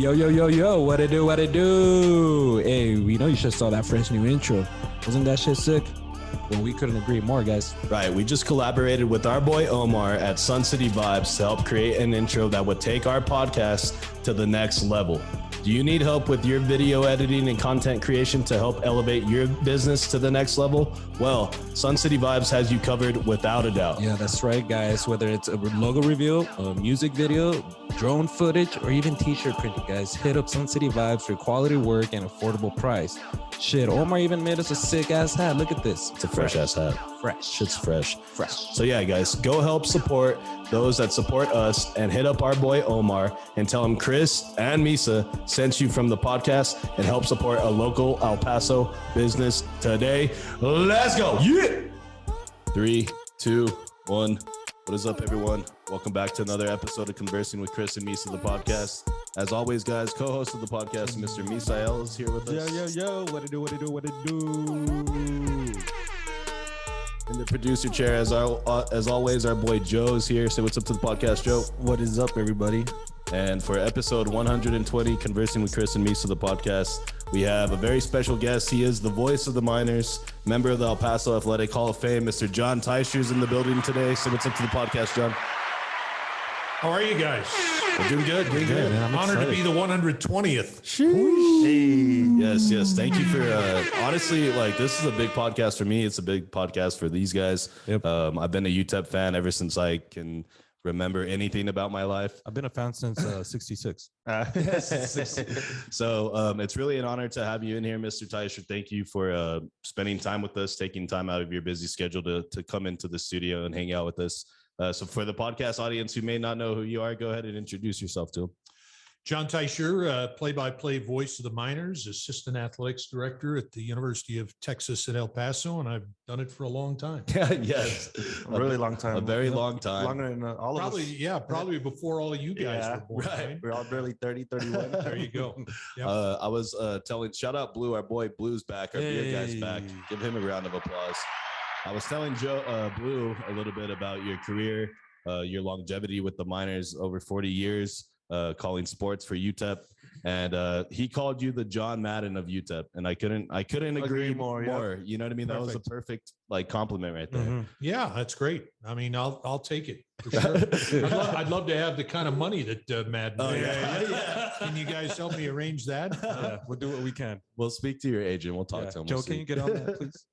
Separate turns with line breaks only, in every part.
Yo, what it do? Hey, we know you just saw that fresh new intro. Wasn't that shit sick? Well, we couldn't agree more, guys.
Right, we just collaborated with our boy Omar at Sun City Vibes to help create an intro that would take our podcast to the next level. Do you need help with your video editing and content creation to help elevate your business to the next level? Well, Sun City Vibes has you covered without a doubt.
Yeah, that's right, guys. Whether it's a logo reveal, a music video, drone footage, or even t-shirt printing, guys, hit up Sun City Vibes for quality work and affordable price. Shit, Omar even made us a sick-ass hat. Look at this.
It's a fresh-ass hat.
Fresh.
Shit's fresh.
Fresh.
So yeah, guys, go help support those that support us and hit up our boy Omar and tell him Chris and Misa sent you from the podcast and help support a local El Paso business today. Let's go. Yeah. 3, 2, 1. What is up, everyone? Welcome back to another episode of Conversing with Chris and Misa, the podcast. As always, guys, co-host of the podcast, Mr. Misael is here with us.
Yo. What it do?
In the producer chair, as always, our boy Joe is here. Say what's up to the podcast, Joe.
What is up, everybody?
And for episode 120, Conversing with Chris and Misa, the podcast, we have a very special guest. He is the voice of the Miners, member of the El Paso Athletic Hall of Fame. Mr. Jon Teicher is in the building today. So what's up to the podcast, John?
How are you guys?
We're doing good.
Man, I'm
Honored
excited.
to be the 120th.
Yes. Thank you for, honestly, like, this is a big podcast for me. It's a big podcast for these guys.
Yep.
I've been a UTEP fan ever since I can remember anything about my life.
I've been a fan since 66.
So it's really an honor to have you in here, Mr. Teicher. Thank you for spending time with us, taking time out of your busy schedule to come into the studio and hang out with us. So for the podcast audience who may not know who you are, go ahead and introduce yourself to them.
Jon Teicher, play-by-play voice of the Miners, assistant athletics director at the University of Texas at El Paso, and I've done it for a long time.
Yes.
A really long time.
A very long time.
Longer than all of us.
Probably before all of you guys
Yeah,
were born. Right.
We're all barely 30, 31.
There you go. Yep.
I was telling, shout out Blue, our boy Blue's back, our beer guy's back. Give him a round of applause. I was telling Blue a little bit about your career, your longevity with the Miners, over 40 years. Calling sports for UTEP, and he called you the John Madden of UTEP, and I couldn't agree more. Yeah. You know what I mean? Perfect. That was a perfect compliment right there.
Mm-hmm. Yeah, that's great. I mean, I'll take it for sure. I'd love to have the kind of money that Madden.
Oh yeah.
Can you guys help me arrange that?
Yeah, we'll do what we can.
We'll speak to your agent. We'll talk to him.
Joe, can you get on that, please?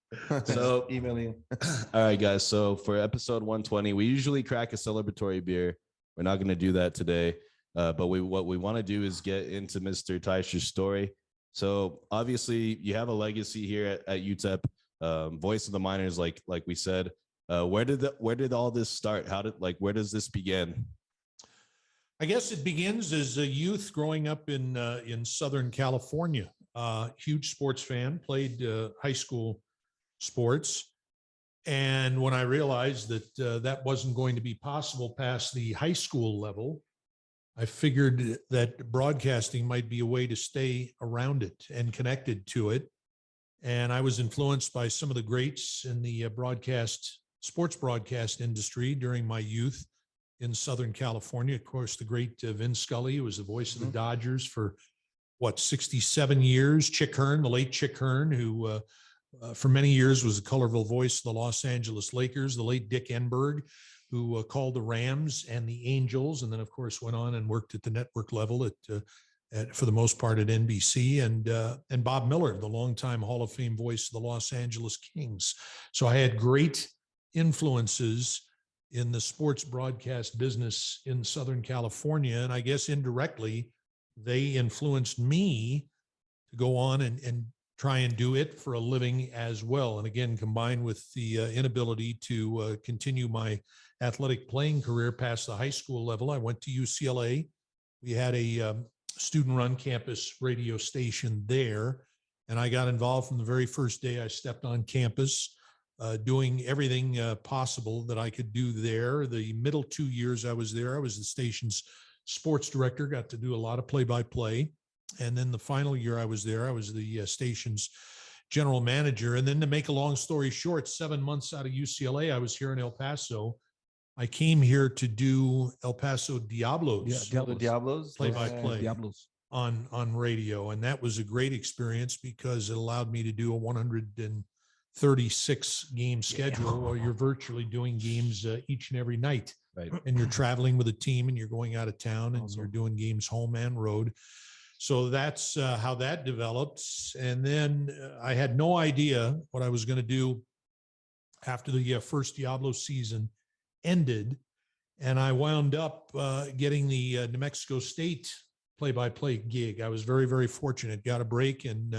So
email you.
All right, guys. So for episode 120, we usually crack a celebratory beer. We're not going to do that today. But what we want to do is get into Mr. Teicher's story. So obviously you have a legacy here at UTEP, voice of the Miners, like we said. Where did all this start? Where does this begin?
I guess it begins as a youth growing up in Southern California. Huge sports fan, played high school sports. And when I realized that that wasn't going to be possible past the high school level, I figured that broadcasting might be a way to stay around it and connected to it. And I was influenced by some of the greats in the sports broadcast industry during my youth in Southern California. Of course, the great Vin Scully, who was the voice of the Dodgers for 67 years. Chick Hearn, the late Chick Hearn, who for many years was the colorful voice of the Los Angeles Lakers. The late Dick Enberg, who called the Rams and the Angels, and then, of course, went on and worked at the network level for the most part at NBC, and Bob Miller, the longtime Hall of Fame voice of the Los Angeles Kings. So I had great influences in the sports broadcast business in Southern California, and I guess indirectly, they influenced me to go on and try and do it for a living as well. And again, combined with the inability to continue my athletic playing career past the high school level, I went to UCLA. We had a student-run campus radio station there, and I got involved from the very first day I stepped on campus, doing everything possible that I could do there. The middle 2 years I was there, I was the station's sports director, got to do a lot of play-by-play. And then the final year I was there, I was the station's general manager. And then, to make a long story short, 7 months out of UCLA, I was here in El Paso. I came here to do El Paso Diablos.
Yeah, Diablos.
Play-by-play.
Diablos.
on radio. And that was a great experience because it allowed me to do a 136 game schedule where you're virtually doing games each and every night.
Right.
And you're traveling with a team and you're going out of town and you're doing games home and road. So that's how that developed. And then I had no idea what I was going to do after the first Diablos season ended. And I wound up getting the New Mexico State play-by-play gig. I was very, very fortunate, got a break. And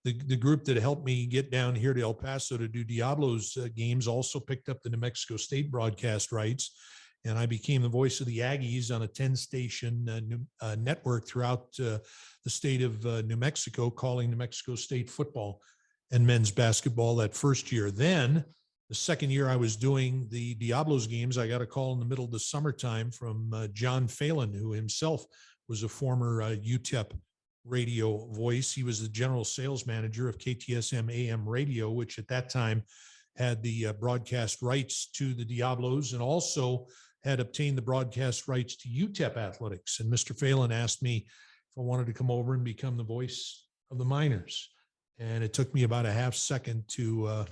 the group that helped me get down here to El Paso to do Diablos games also picked up the New Mexico State broadcast rights. And I became the voice of the Aggies on a 10-station network throughout the state of New Mexico, calling New Mexico State football and men's basketball that first year. Then the second year I was doing the Diablos games, I got a call in the middle of the summertime from Jon Teicher, who himself was a former UTEP radio voice. He was the general sales manager of KTSM AM radio, which at that time had the broadcast rights to the Diablos and also had obtained the broadcast rights to UTEP athletics. And Mr. Phelan asked me if I wanted to come over and become the voice of the Miners. And it took me about a half second to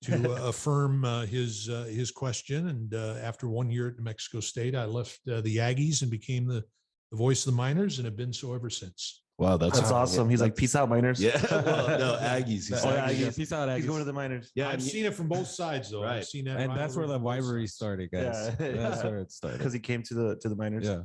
affirm his question. And after 1 year at New Mexico State, I left the Aggies and became the voice of the Miners and have been so ever since.
Wow, that's
awesome. He's like, peace out, Miners.
Yeah, well, no, Aggies. He's
Aggies. Peace out, Aggies.
He's going to the Miners.
Yeah,
I've seen it from both sides, though.
Right.
I've seen that,
And that's where the rivalry started, guys.
Yeah.
That's where it started.
Because he came to the Miners.
Yeah.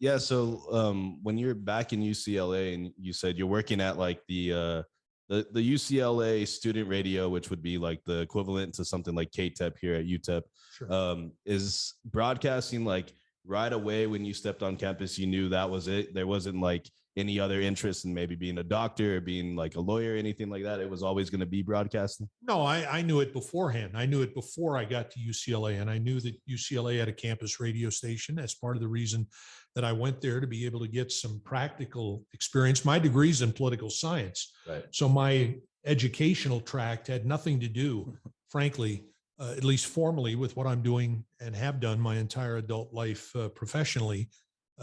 Yeah. So when you're back in UCLA and you said you're working at like the UCLA student radio, which would be like the equivalent to something like KTEP here at UTEP,
Sure.
is broadcasting like right away when you stepped on campus, you knew that was it? There wasn't like any other interest in maybe being a doctor or being like a lawyer or anything like that? It was always going to be broadcasting?
No, I knew it beforehand. I knew it before I got to UCLA, and I knew that UCLA had a campus radio station. That's part of the reason that I went there, to be able to get some practical experience. My degree's in political science.
Right.
So my educational tract had nothing to do, frankly, at least formally, with what I'm doing and have done my entire adult life professionally.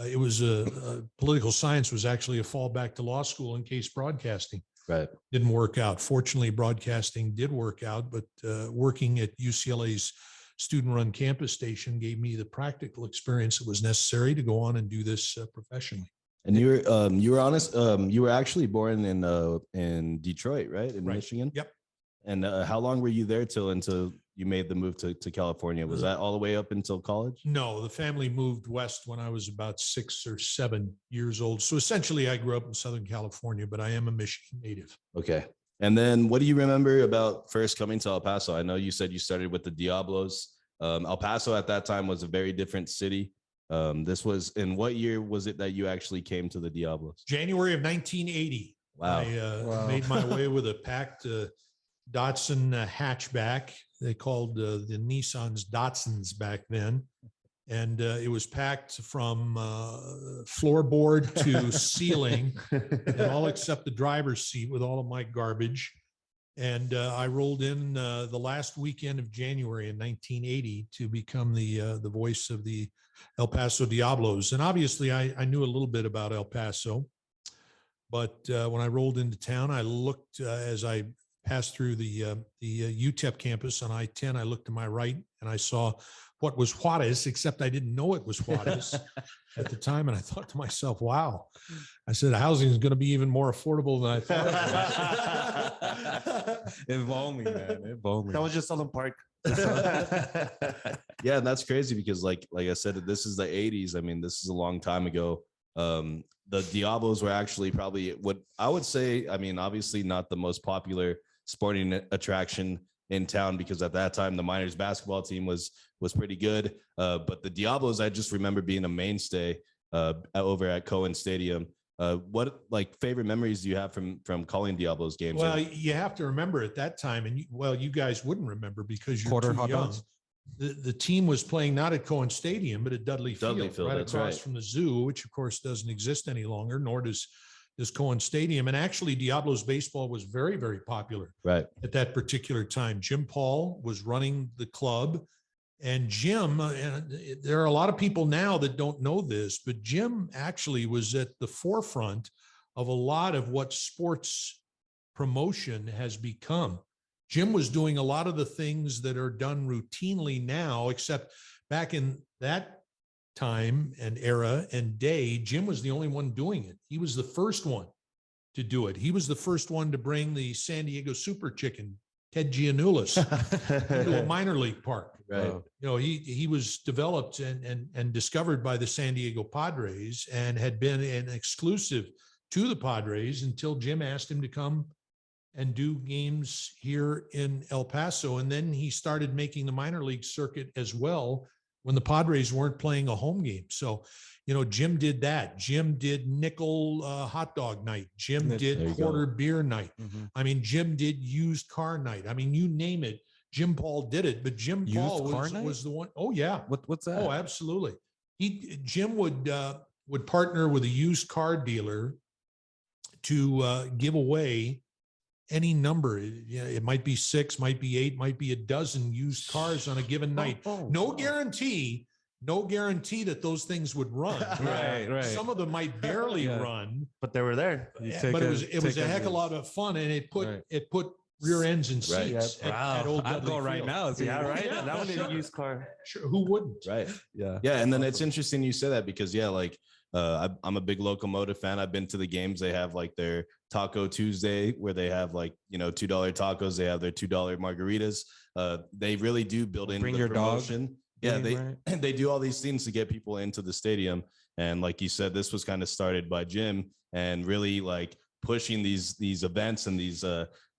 It was political science was actually a fallback to law school in case broadcasting didn't work out. Fortunately, broadcasting did work out, but working at UCLA's student-run campus station gave me the practical experience that was necessary to go on and do this professionally.
And you were honest. You were actually born in Detroit, right? In Michigan.
Yep.
And how long were you there until you made the move to California? Was that all the way up until college?
No, the family moved west when I was about 6 or 7 years old. So essentially I grew up in Southern California, but I am a Michigan native.
Okay. And then what do you remember about first coming to El Paso? I know you said you started with the Diablos. El Paso at that time was a very different city. This was, in what year was it that you actually came to the Diablos?
January of 1980.
Wow.
I made my way with a packed Datsun hatchback. They called the Nissans Datsuns back then. And it was packed from floorboard to ceiling, and all except the driver's seat with all of my garbage. And I rolled in the last weekend of January in 1980 to become the voice of the El Paso Diablos. And obviously I knew a little bit about El Paso, but when I rolled into town, I looked as I passed through the UTEP campus on I-10. I looked to my right and I saw what was Juarez, except I didn't know it was Juarez at the time. And I thought to myself, wow, I said, housing is going to be even more affordable than I thought.
If only, man. If only.
That was just Southern Park.
Yeah, and that's crazy because like I said, this is the 80s. I mean, this is a long time ago. The Diablos were actually probably what I would say, I mean, obviously not the most popular sporting attraction in town, because at that time the Miners basketball team was pretty good. But the Diablos, I just remember being a mainstay over at Cohen Stadium. What like favorite memories do you have from calling Diablos games?
Well, you have to remember at that time, and you guys wouldn't remember because you're
Quarter
too
hot
young.
dogs.
The team was playing not at Cohen Stadium, but at Dudley Field, right
that's
across
right.
from the zoo, which of course doesn't exist any longer, nor does Cohen Stadium. And actually, Diablos baseball was very, very popular
Right.
at that particular time. Jim Paul was running the club, And Jim, and there are a lot of people now that don't know this, but Jim actually was at the forefront of a lot of what sports promotion has become. Jim was doing a lot of the things that are done routinely now, except back in that time and era and day, Jim was the only one doing it. He was the first one to do it. He was the first one to bring the San Diego Super Chicken, Ted Giannoulis, into a minor league park.
Right.
He was developed and discovered by the San Diego Padres and had been an exclusive to the Padres until Jim asked him to come and do games here in El Paso. And then he started making the minor league circuit as well when the Padres weren't playing a home game. So, Jim did that. Jim did nickel hot dog night. Jim did quarter beer night.
Mhm.
I mean, Jim did used car night. I mean, you name it. Jim Paul did it, but Jim Paul was the one. Oh yeah.
What's that?
Oh, absolutely. Jim would partner with a used car dealer to give away any number. It might be 6, might be 8, might be a dozen used cars on a given night. No guarantee that those things would run.
Right.
Some of them might barely run,
But they were there.
but it was a heck of a lot of fun, and it put rear ends and seats at Old
I'll
Dudley
go right
Field.
now.
Yeah, right.
Yeah,
That one
sure.
in a used car.
Sure, who wouldn't?
Right.
Yeah.
Yeah. And then it's interesting you say that because, I'm a big locomotive fan. I've been to the games. They have like their Taco Tuesday where they have like, $2 tacos. They have their $2 margaritas. They really do build in
Bring
the
your dog.
promotion. Yeah, they do all these things to get people into the stadium. And like you said, this was kind of started by Jim and really like pushing these events and these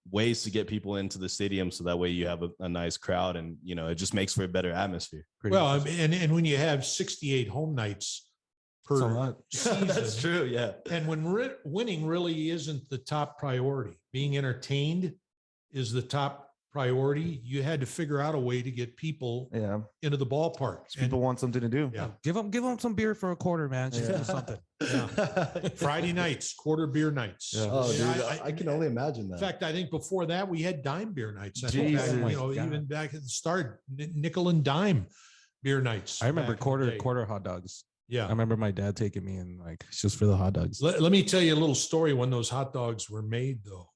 ways to get people into the stadium. So that way you have a nice crowd and, it just makes for a better atmosphere.
Well, and when you have 68 home nights per season,
That's true. Yeah.
and when winning really isn't the top priority, being entertained is the top priority. You had to figure out a way to get people into the ballpark.
People want something to do.
Yeah.
Give them some beer for a quarter, man. Just do something.
Friday nights, quarter beer nights.
Yeah.
Oh, dude,
Yeah,
I can only imagine that.
In fact, I think before that we had dime beer nights. I think back,
Jesus.
even back at the start, nickel and dime beer nights.
I remember
back in the day.
quarter hot dogs.
Yeah.
I remember my dad taking me in like just for the hot dogs.
Let me tell you a little story when those hot dogs were made, though.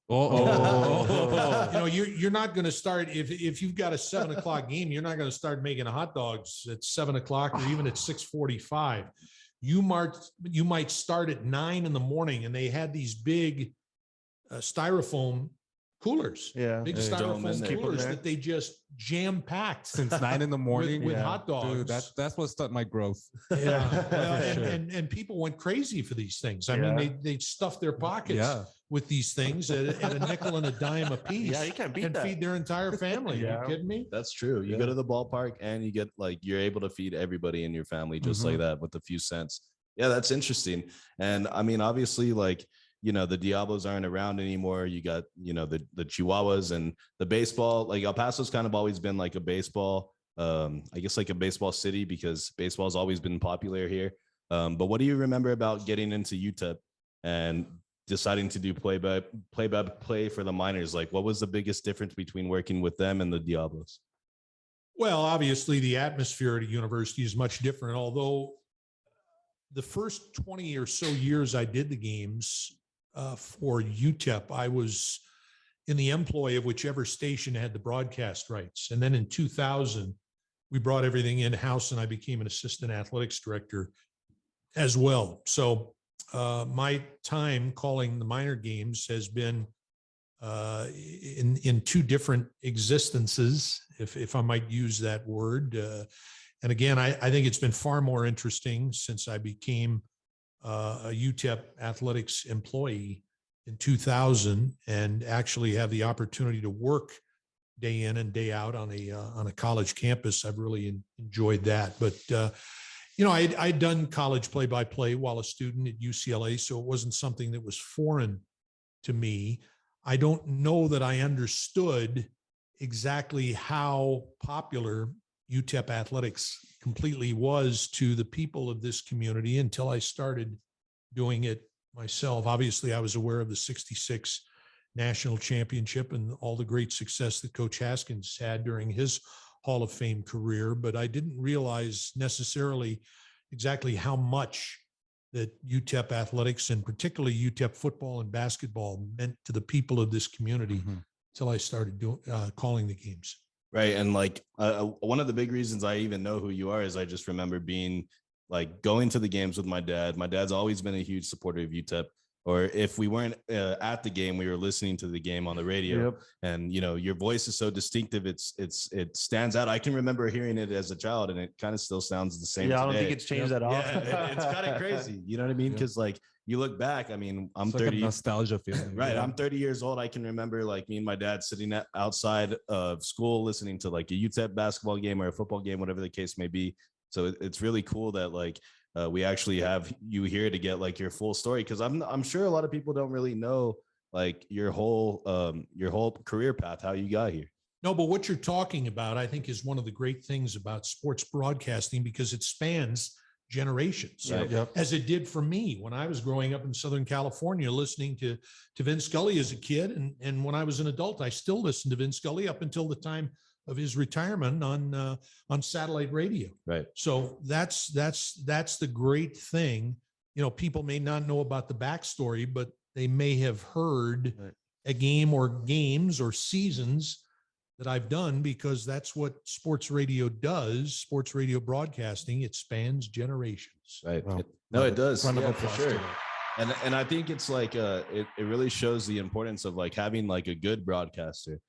You're not going to start if you've got a 7 o'clock game. You're not going to start making hot dogs at 7 o'clock or even at 6:45. You might start at 9 in the morning, and they had these big styrofoam coolers.
Yeah.
Big
They don't
styrofoam
keep 'em
coolers
there.
that they just jam packed
Since 9 in the morning
with hot dogs.
Dude, that's what started my growth.
Yeah, well,
For sure.
and people went crazy for these things. I
Yeah.
mean, they stuffed their pockets
Yeah.
with these things at a nickel and a dime a piece.
Yeah, you can't beat
and
that.
feed their entire family. Are
Yeah.
you kidding me?
That's true. You
Yeah.
go to the ballpark and you get you're able to feed everybody in your family just like that with a few cents. Yeah, that's interesting. And I mean, obviously, the Diablos aren't around anymore. You got, the Chihuahuas and the baseball. Like El Paso's kind of always been like a baseball, I guess like a baseball city because baseball's always been popular here. But what do you remember about getting into UTEP and deciding to do play-by-play for the minors? Like, what was the biggest difference between working with them and the Diablos?
Well, obviously, the atmosphere at a university is much different. Although the first 20 or so years I did the games for UTEP, I was in the employ of whichever station had the broadcast rights. And then in 2000, we brought everything in-house and I became an assistant athletics director as well. So my time calling the minor games has been in two different existences, if I might use that word. And again, I think it's been far more interesting since I became a UTEP athletics employee in 2000 and actually have the opportunity to work day in and day out on a college campus. I've really enjoyed that. But, I'd done college play-by-play while a student at UCLA, so it wasn't something that was foreign to me. I don't know that I understood exactly how popular UTEP athletics completely was to the people of this community until I started doing it myself. Obviously, I was aware of the 66 national championship and all the great success that Coach Haskins had during his Hall of Fame career, but I didn't realize necessarily exactly how much that UTEP athletics and particularly UTEP football and basketball meant to the people of this community until I started calling the games.
Right. And like one of the big reasons I even know who you are is I just remember being like going to the games with my dad. My dad's always been a huge supporter of UTEP. Or if we weren't at the game, we were listening to the game on the radio.
Yep.
And you know, your voice is so distinctive; it stands out. I can remember hearing it as a child, and it kind of still sounds the same.
Yeah,
today.
I don't think it's changed at all.
Yeah, it's kind of crazy. You know what I mean? Because like you look back, I mean, I'm
It's
30.
like a nostalgia feeling.
Right. I'm 30 years old. I can remember like me and my dad sitting outside of school, listening to like a UTEP basketball game or a football game, whatever the case may be. So it's really cool that like we actually have you here to get like your full story. Cause I'm sure a lot of people don't really know like your whole career path, how you got here.
No, but what you're talking about, I think, is one of the great things about sports broadcasting because it spans generations,
Right.
Yep.
as it did for me when I was growing up in Southern California, listening to Vin Scully as a kid. And when I was an adult, I still listened to Vin Scully up until the time of his retirement on satellite radio.
Right.
So that's the great thing. You know, people may not know about the backstory, but they may have heard a game or games or seasons that I've done because that's what sports radio does. Sports radio broadcasting, it spans generations.
Right.
Wow.
No, it does.
Round of
Yeah, for
applause
sure.
to that.
And I think it's like it really shows the importance of like having like a good broadcaster.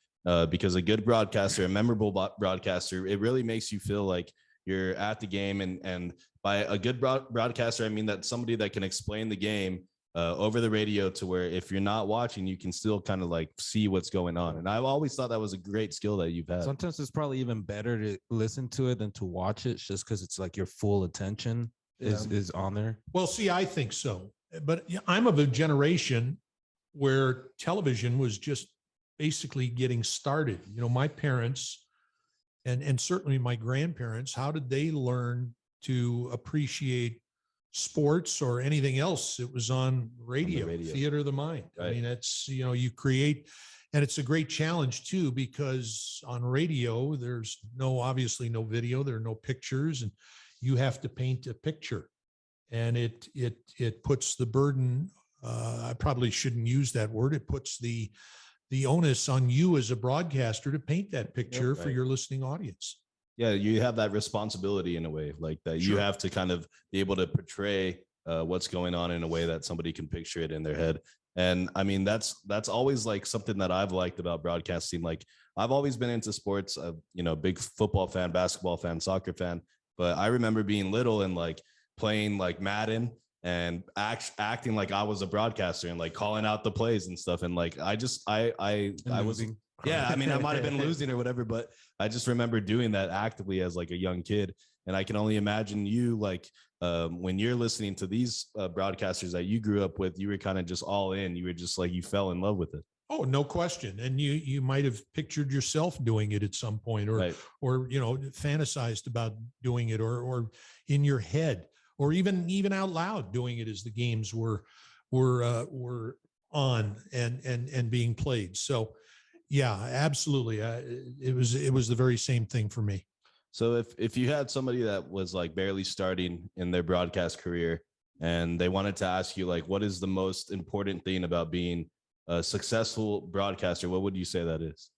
Because a good broadcaster, a memorable broadcaster, it really makes you feel like you're at the game. And by a good broadcaster, I mean that somebody that can explain the game over the radio to where if you're not watching, you can still kind of like see what's going on. And I've always thought that was a great skill that you've had.
Sometimes it's probably even better to listen to it than to watch it, just because it's like your full attention is on there.
Well, see, I think so. But I'm of a generation where television was just basically getting started. You know, my parents and certainly my grandparents, how did they learn to appreciate sports or anything else? It was on radio, theater of the mind.
Right.
I mean, it's, you know, you create, and it's a great challenge too, because on radio, there's obviously no video, there are no pictures, and you have to paint a picture. And it puts the burden, I probably shouldn't use that word. It puts the onus on you as a broadcaster to paint that picture for your listening audience.
Yeah, you have that responsibility in a way like that.
Sure.
You have to kind of be able to portray what's going on in a way that somebody can picture it in their head. And I mean, that's always like something that I've liked about broadcasting. Like I've always been into sports, you know, big football fan, basketball fan, soccer fan. But I remember being little and like playing like Madden and acting like I was a broadcaster and like calling out the plays and stuff. And like, I was, yeah, I mean, I might've been losing or whatever, but I just remember doing that actively as like a young kid. And I can only imagine you like, when you're listening to these broadcasters that you grew up with, you were kind of just all in, you were just like, you fell in love with it.
Oh, no question. And you might have pictured yourself doing it at some point, or,
Right.
or, you know, fantasized about doing it, or in your head, or even out loud doing it as the games were on and being played. So yeah, absolutely. It was the very same thing for me.
So if you had somebody that was like barely starting in their broadcast career and they wanted to ask you like, what is the most important thing about being a successful broadcaster, what would you say that is?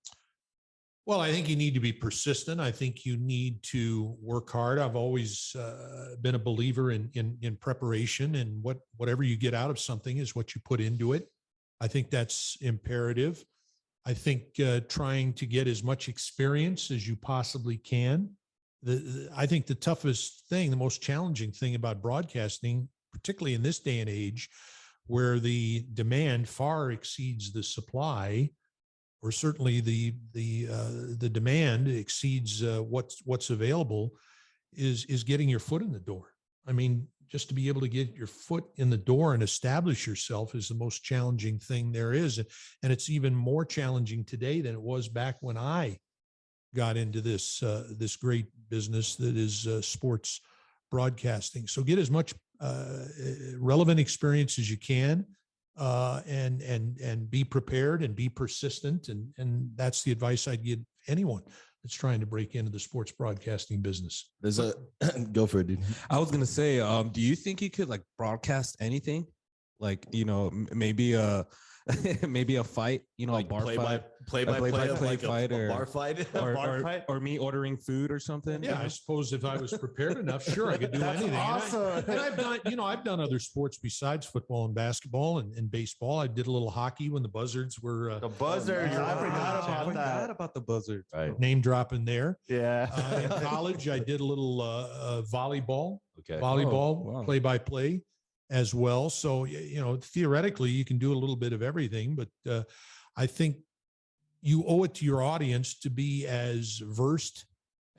Well, I think you need to be persistent. I think you need to work hard. I've always been a believer in preparation, and whatever you get out of something is what you put into it. I think that's imperative. I think trying to get as much experience as you possibly can. I think the toughest thing, the most challenging thing about broadcasting, particularly in this day and age, where the demand far exceeds the supply, or certainly the demand exceeds what's available, is getting your foot in the door. I mean, just to be able to get your foot in the door and establish yourself is the most challenging thing there is. And it's even more challenging today than it was back when I got into this great business that is sports broadcasting. So get as much relevant experience as you can, and be prepared and be persistent. And that's the advice I'd give anyone that's trying to break into the sports broadcasting business.
There's a go for it, dude.
I was gonna say, do you think you could like broadcast anything? Like, maybe maybe a fight,
Like
a bar fight,
play-by-play
fight,
a bar fight,
or me ordering food or something.
Yeah, I suppose if I was prepared enough, sure, I could do anything.
Awesome.
And I've done, I've done other sports besides football and basketball and baseball. I did a little hockey when the Buzzards were
The buzzards.
Oh,
I forgot
wow.
about
forgot
that.
about the buzzard.
Right.
name dropping there.
Yeah.
In college, I did a little volleyball,
Okay.
Oh, wow.
play-by-play as well. So, theoretically, you can do a little bit of everything, but I think you owe it to your audience to be as versed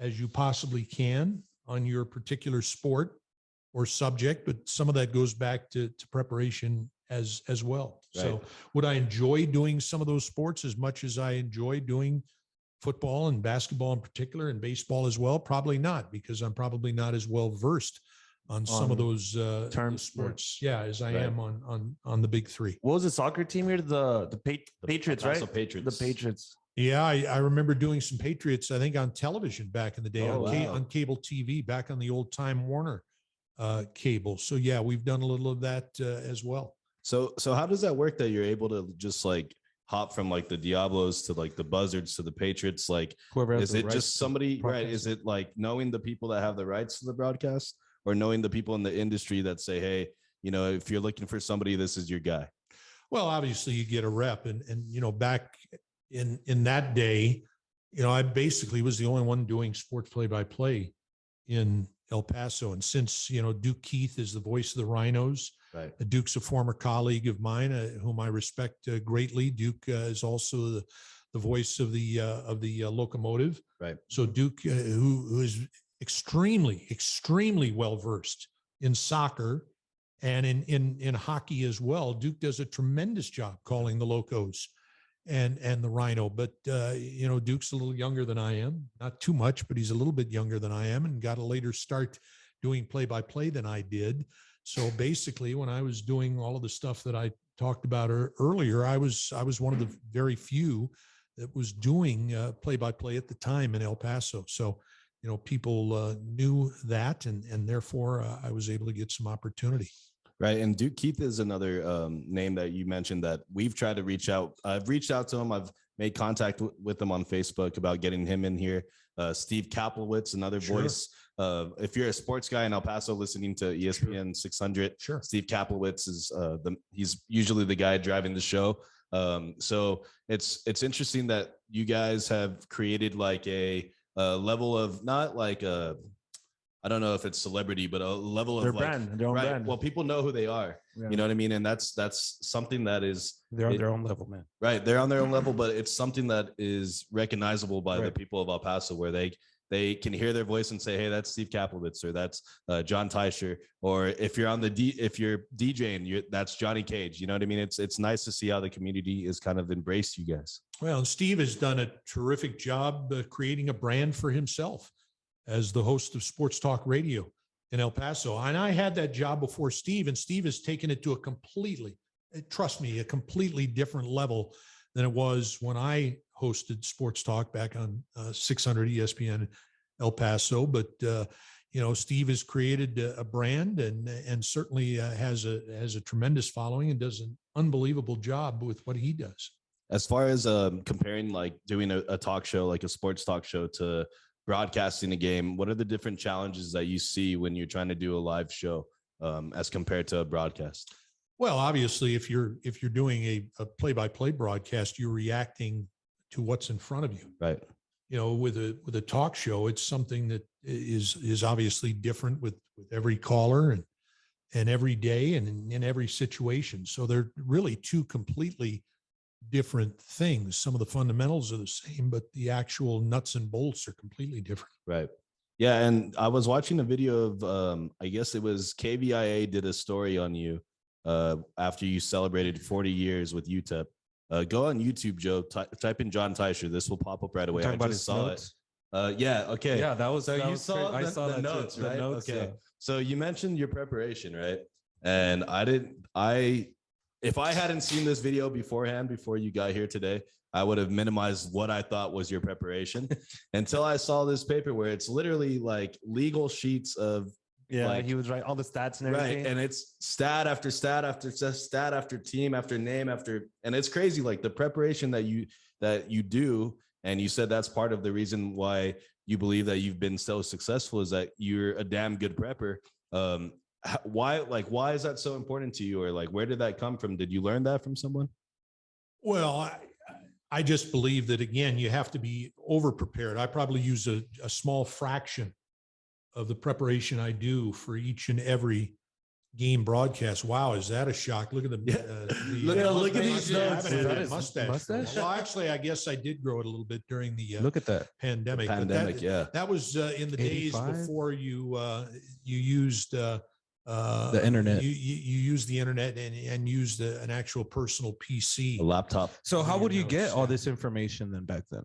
as you possibly can on your particular sport or subject, but some of that goes back to preparation as well.
Right.
So would I enjoy doing some of those sports as much as I enjoy doing football and basketball in particular and baseball as well? Probably not, because I'm probably not as well versed on some of those
terms,
sports, as I
Right.
am on the big three.
What was the soccer team here? The Patriots, right?
Also Patriots.
The Patriots.
Yeah, I remember doing some Patriots, I think, on television back in the day,
Oh, wow.
on cable TV, back on the old Time Warner cable. So yeah, we've done a little of that as well.
So how does that work that you're able to just like hop from like the Diablos to like the Buzzards to the Patriots? Like,
Whoever has
is
the
it
rights
just
to
somebody, right?
broadcast
Is it like knowing the people that have the rights to the broadcast, or knowing the people in the industry that say, hey, if you're looking for somebody, this is your guy?
Well, obviously you get a rep, and back in that day, I basically was the only one doing sports play-by-play in El Paso. And since Duke Keith is the voice of the Rhinos,
Right.
Duke's a former colleague of mine, whom I respect greatly. Duke is also the voice of the Locomotive.
Right.
So Duke, who is extremely well versed in soccer and in hockey as well. Duke does a tremendous job calling the Locos and the Rhino. But Duke's a little younger than I am, not too much, but he's a little bit younger than I am, and got a later start doing play-by-play than I did. So basically, when I was doing all of the stuff that I talked about earlier, I was one of the very few that was doing play-by-play at the time in El Paso. So people knew that, and therefore I was able to get some opportunity.
Right. And Duke Keith is another name that you mentioned that we've tried to reach out. I've reached out to him. I've made contact with him on Facebook about getting him in here. Steve Kaplowitz, another
Sure.
voice. If you're a sports guy in El Paso listening to ESPN 600,
Sure.
Steve Kaplowitz is he's usually the guy driving the show. So it's interesting that you guys have created like a level of, not like I don't know if it's celebrity, but a level of
Their
like,
brand, their own
right.
brand.
Well, people know who they are.
Yeah.
You know what I mean? And that's something that is
They're on their own level, man.
right. They're on their own level, but it's something that is recognizable by the
Right.
people of El Paso, where they can hear their voice and say, hey, that's Steve Kaplowitz, or that's Jon Teicher. Or if you're if you're DJing, that's Johnny Cage. You know what I mean? It's nice to see how the community is kind of embraced you guys.
Well, and Steve has done a terrific job creating a brand for himself as the host of Sports Talk Radio in El Paso. And I had that job before Steve, and Steve has taken it to a completely different level than it was when I hosted Sports Talk back on 600 ESPN El Paso. But Steve has created a brand and certainly has a tremendous following and does an unbelievable job with what he does.
As far as comparing like doing a talk show, like a sports talk show, to broadcasting a game, what are the different challenges that you see when you're trying to do a live show as compared to a broadcast?
Well, obviously, if you're doing a play-by-play broadcast, you're reacting to what's in front of you.
Right.
With a talk show, it's something that is obviously different with every caller and every day and in every situation. So they're really two completely different things. Some of the fundamentals are the same, but the actual nuts and bolts are completely different.
Right. Yeah. And I was watching a video of, I guess it was KVIA did a story on you after you celebrated 40 years with UTEP. Go on YouTube, Joe, type in Jon Teicher. This will pop up right away. I just saw it. Yeah. Okay.
Yeah, that was.
So
that
you
was
saw
great. I saw
the
that
notes,
too.
right?
The notes,
Okay.
yeah.
So you mentioned your preparation, right? And I if I hadn't seen this video beforehand, before you got here today, I would have minimized what I thought was your preparation until I saw this paper where it's literally like legal sheets of
he was right. All the stats and everything.
right, and it's stat after stat after stat after team after name after, and it's crazy. Like the preparation that you do, and you said that's part of the reason why you believe that you've been so successful is that you're a damn good prepper. Why is that so important to you, or like where did that come from? Did you learn that from someone?
Well, I just believe that, again, you have to be over prepared. I probably use a small fraction of the preparation I do for each and every game broadcast. Wow, is that a shock? Look at
look at these notes.
I haven't had a mustache. Well, actually, I guess I did grow it a little bit during the
Look at that
pandemic.
Pandemic,
that was in the days
85?
before you used
the internet.
You used the internet and used an actual personal PC.
A laptop.
So how would you
notes,
get all
yeah.
this information then back then?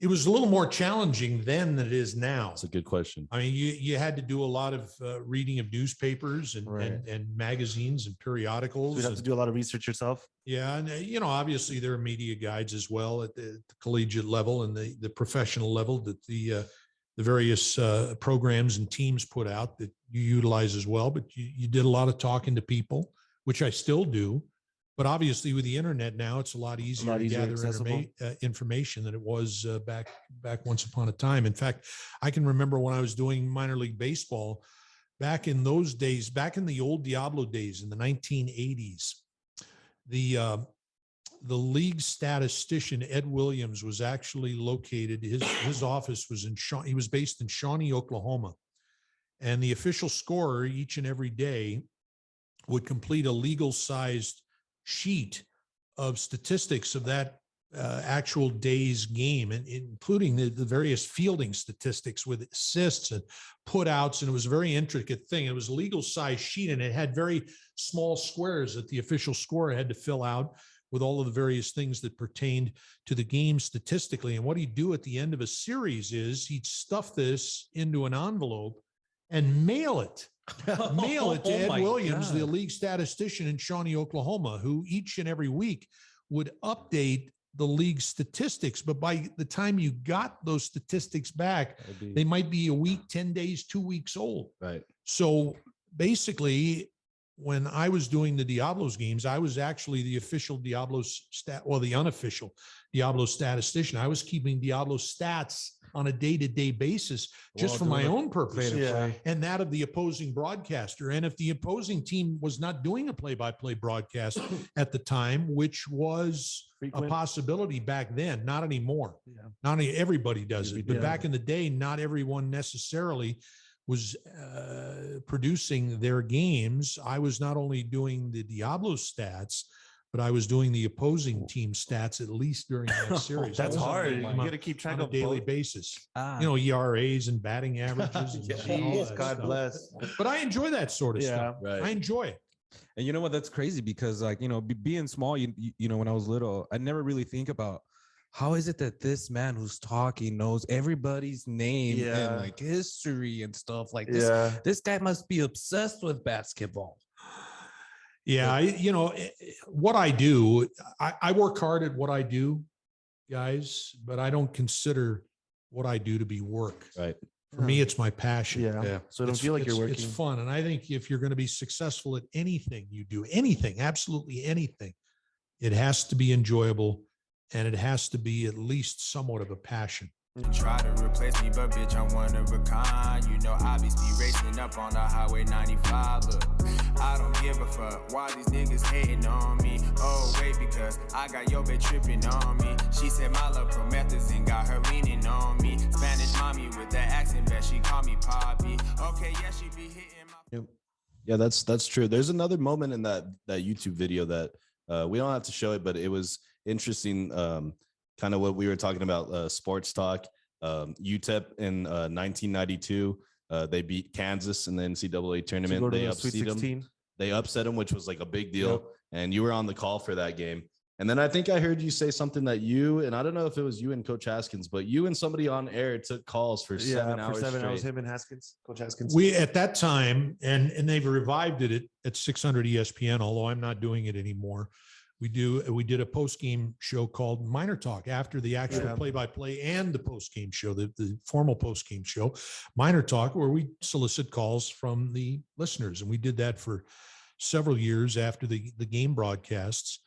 It was a little more challenging then than it is now.
That's a good question.
I mean, you had to do a lot of reading of newspapers and,
Right.
and magazines and periodicals.
You have to do a lot of research yourself.
Yeah, and obviously there are media guides as well at the collegiate level and the professional level that the various programs and teams put out that you utilize as well. But you did a lot of talking to people, which I still do. But obviously with the internet now, it's a lot easier to gather information than it was back once upon a time. In fact, I can remember when I was doing minor league baseball back in those days, back in the old Diablo days in the 1980s, the league statistician Ed Williams was actually located. His office was he was based in Shawnee, Oklahoma, and the official scorer each and every day would complete a legal-sized sheet of statistics of that actual day's game, and including the various fielding statistics with assists and putouts. And it was a very intricate thing. It was a legal size sheet, and it had very small squares that the official scorer had to fill out with all of the various things that pertained to the game statistically. And what he'd do at the end of a series is he'd stuff this into an envelope and mail it to Ed Williams, the league statistician in Shawnee, Oklahoma, who each and every week would update the league statistics. But by the time you got those statistics back, they might be a week, 10 days, 2 weeks old.
Right.
So basically, when I was doing the Diablos games, I was actually the official Diablos the unofficial Diablos statistician. I was keeping Diablos stats on a day-to-day basis just for my own purpose and that of the opposing broadcaster. And if the opposing team was not doing a play-by-play broadcast at the time, which was frequent, a possibility back then, not anymore. Not everybody does it, but back in the day, not everyone necessarily was producing their games. I was not only doing the Diablos stats, but I was doing the opposing team stats at least during that series.
That's hard. You got to keep track
on a
of
daily
both.
basis. ERAs and batting averages. And all that
God
stuff.
bless.
But I enjoy that sort of stuff.
Right.
I enjoy it.
And you know what? That's crazy because, like, being small, you know, when I was little, I never really think about how is it that this man who's talking knows everybody's name and like history and stuff like this. This guy must be obsessed with basketball.
Yeah, what I do, I work hard at what I do, guys, but I don't consider what I do to be work.
Right.
For me, it's my passion.
Yeah. So it don't feel like you're working.
It's fun. And I think if you're going to be successful at anything you do, anything, absolutely anything, it has to be enjoyable and it has to be at least somewhat of a passion.
Try to replace me, but bitch, I'm one of a kind. You know, I be racing up on the highway 95. Look, I don't give a fuck why these niggas hating on me. Oh, wait, because I got your bitch tripping on me. She said my love promethazine got her leaning on me. Spanish mommy with that accent, bet she call me Poppy. Okay, yeah, she be hitting my...
Yeah, that's true. There's another moment in that YouTube video that we don't have to show it, but it was interesting. Kind of what we were talking about, sports talk. UTEP in 1992, they beat Kansas in the NCAA tournament. They upset them. They upset them, which was like a big deal. Yep. And you were on the call for that game. And then I think I heard you say something that you, and I don't know if it was you and Coach Haskins, but you and somebody on air took calls for 7 hours.
For 7
straight.
hours, him and Haskins, Coach Haskins.
We at that time, and they've revived it at 600 ESPN, although I'm not doing it anymore. We did a post-game show called Minor Talk after the actual play-by-play and the post-game show, the formal post-game show, Minor Talk, where we solicit calls from the listeners. And we did that for several years after the game broadcasts.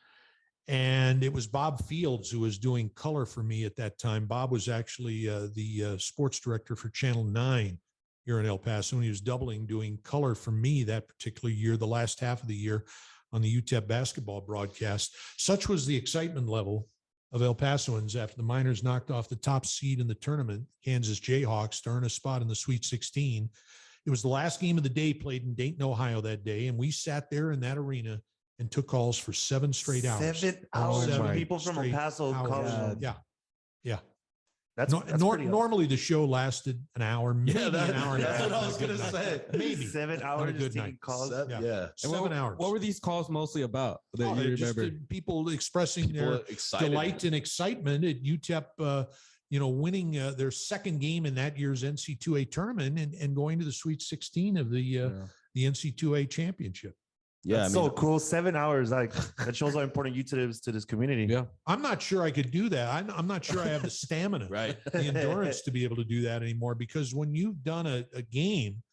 And it was Bob Fields who was doing color for me at that time. Bob was actually the sports director for Channel 9 here in El Paso, and he was doing color for me that particular year, the last half of the year on the UTEP basketball broadcast. Such was the excitement level of El Pasoans after the Miners knocked off the top seed in the tournament, Kansas Jayhawks, to earn a spot in the Sweet 16. It was the last game of the day played in Dayton, Ohio that day, and we sat there in that arena and took calls for 7 straight hours.
7 hours.
7
People from El Paso calling.
Yeah.
That's
normally the show lasted an hour, maybe an hour and a half.
That's what I was going to say.
Maybe
7 hours
good
taking
night.
calls.
Yeah.
7 hours.
What were these calls mostly about that you
Just
remember?
people expressing their delight and excitement at UTEP, winning their second game in that year's NC2A tournament and going to the Sweet 16 of the NC2A championship.
Yeah,
That's so cool. 7 hours. Like that shows how important UTEP is to this community.
Yeah.
I'm not sure I could do that. I'm not sure I have the stamina,
right,
the endurance to be able to do that anymore, because when you've done a game,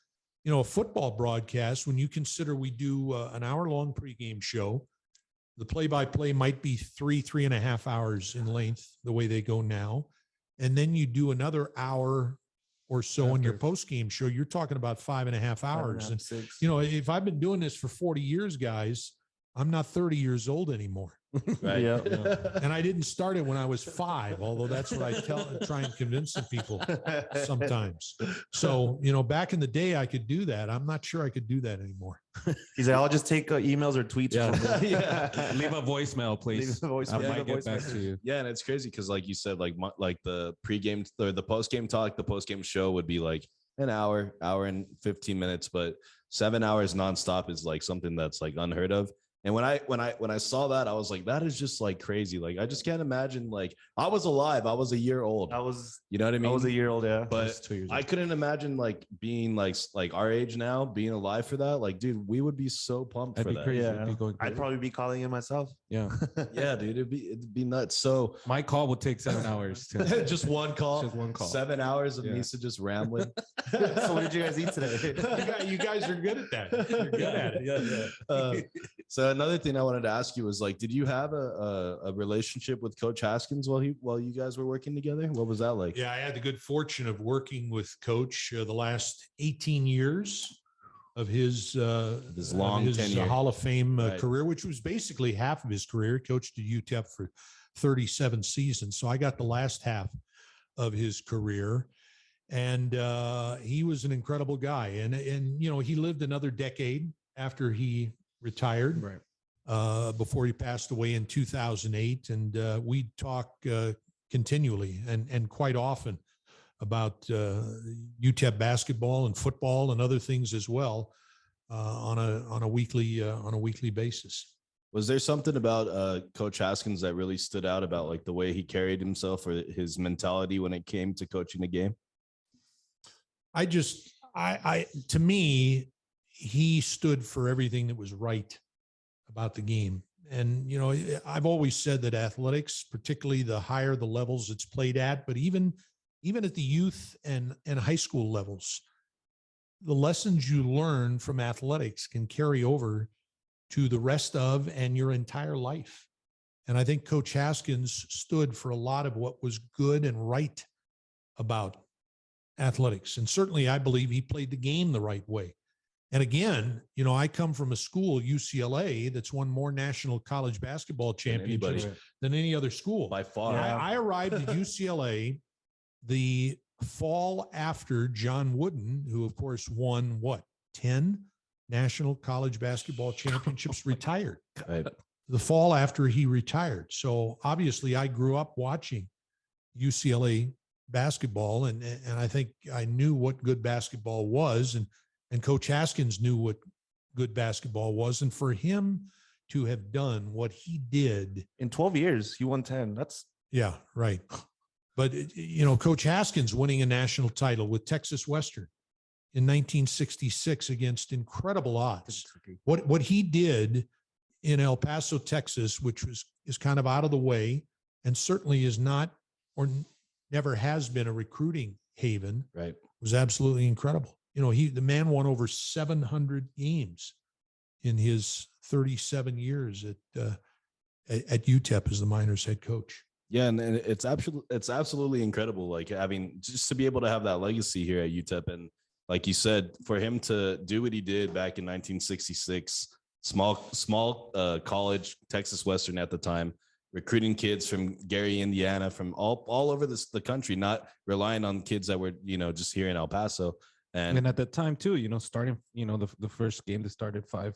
a football broadcast, when you consider we do an hour-long pregame show, the play-by-play might be 3.5 hours in length, the way they go now. And then you do another hour or so in your post-game show, you're talking about 5.5 hours. And,
6.
if I've been doing this for 40 years, guys, I'm not 30 years old anymore.
right.
Yeah.
And I didn't start it when I was 5, although that's what I try and convince the people sometimes. So, back in the day, I could do that. I'm not sure I could do that anymore.
He's like, I'll just take emails or tweets.
Yeah.
Yeah.
Leave a voicemail, please.
Leave a voicemail.
I
Leave a
might get back
voicemail.
to you.
Yeah, and it's crazy because, like you said, like the pregame or the postgame talk, the postgame show would be like an hour and 15 minutes, but 7 hours nonstop is like something that's like unheard of. And when I saw that, I was like, that is just like crazy. Like, I just can't imagine. Like, I was alive. I was a year old. You know what I mean?
I was a year old. Yeah.
But
2 years
I
old.
couldn't imagine like being like our age now, being alive for that. Like, dude, we would be so pumped
That'd
for
be
that.
crazy.
Yeah.
It'd be going
I'd
crazy.
probably be calling in myself.
Yeah.
Yeah, dude, it'd be nuts. So
My call would take 7 hours.
just one call,
Just one call.
7 hours of
Yeah.
Misa just rambling.
So what did you guys eat today?
You guys are good at that. You're good at it.
Yeah. So another thing I wanted to ask you was, like, did you have a relationship with Coach Haskins while you guys were working together? What was that like?
Yeah, I had the good fortune of working with Coach the last 18 years of his
long tenure.
Hall of Fame
Right.
career, which was basically half of his career. He coached at UTEP for 37 seasons, so I got the last half of his career. And he was an incredible guy, and he lived another decade after he retired.
Right.
Before he passed away in 2008. And we talk continually and quite often about UTEP basketball and football and other things as well on a weekly basis.
Was there something about Coach Haskins that really stood out about like the way he carried himself or his mentality when it came to coaching the game?
To me, he stood for everything that was right about the game. And, I've always said that athletics, particularly the higher the levels it's played at, but even at the youth and high school levels, the lessons you learn from athletics can carry over to the rest of and your entire life. And I think Coach Haskins stood for a lot of what was good and right about athletics. And certainly I believe he played the game the right way. And again, I come from a school, UCLA, that's won more national college basketball championships than any other school.
By far.
I arrived at UCLA the fall after John Wooden, who of course won 10 national college basketball championships, retired.
Right.
The fall after he retired. So obviously I grew up watching UCLA basketball, and I think I knew what good basketball was, and Coach Haskins knew what good basketball was. And for him to have done what he did.
In 12 years, he won 10. That's
Yeah, right. But, Coach Haskins winning a national title with Texas Western in 1966 against incredible odds. What he did in El Paso, Texas, which is kind of out of the way and certainly is not or never has been a recruiting haven,
Right.
was absolutely incredible. The man won over 700 games in his 37 years at UTEP as the Miners head coach.
Yeah, and it's absolutely incredible. Like, I mean, just to be able to have that legacy here at UTEP, and like you said, for him to do what he did back in 1966, small college, Texas Western at the time, recruiting kids from Gary, Indiana, from all over the country, not relying on kids that were just here in El Paso.
And at that time too, starting, the first game that started 5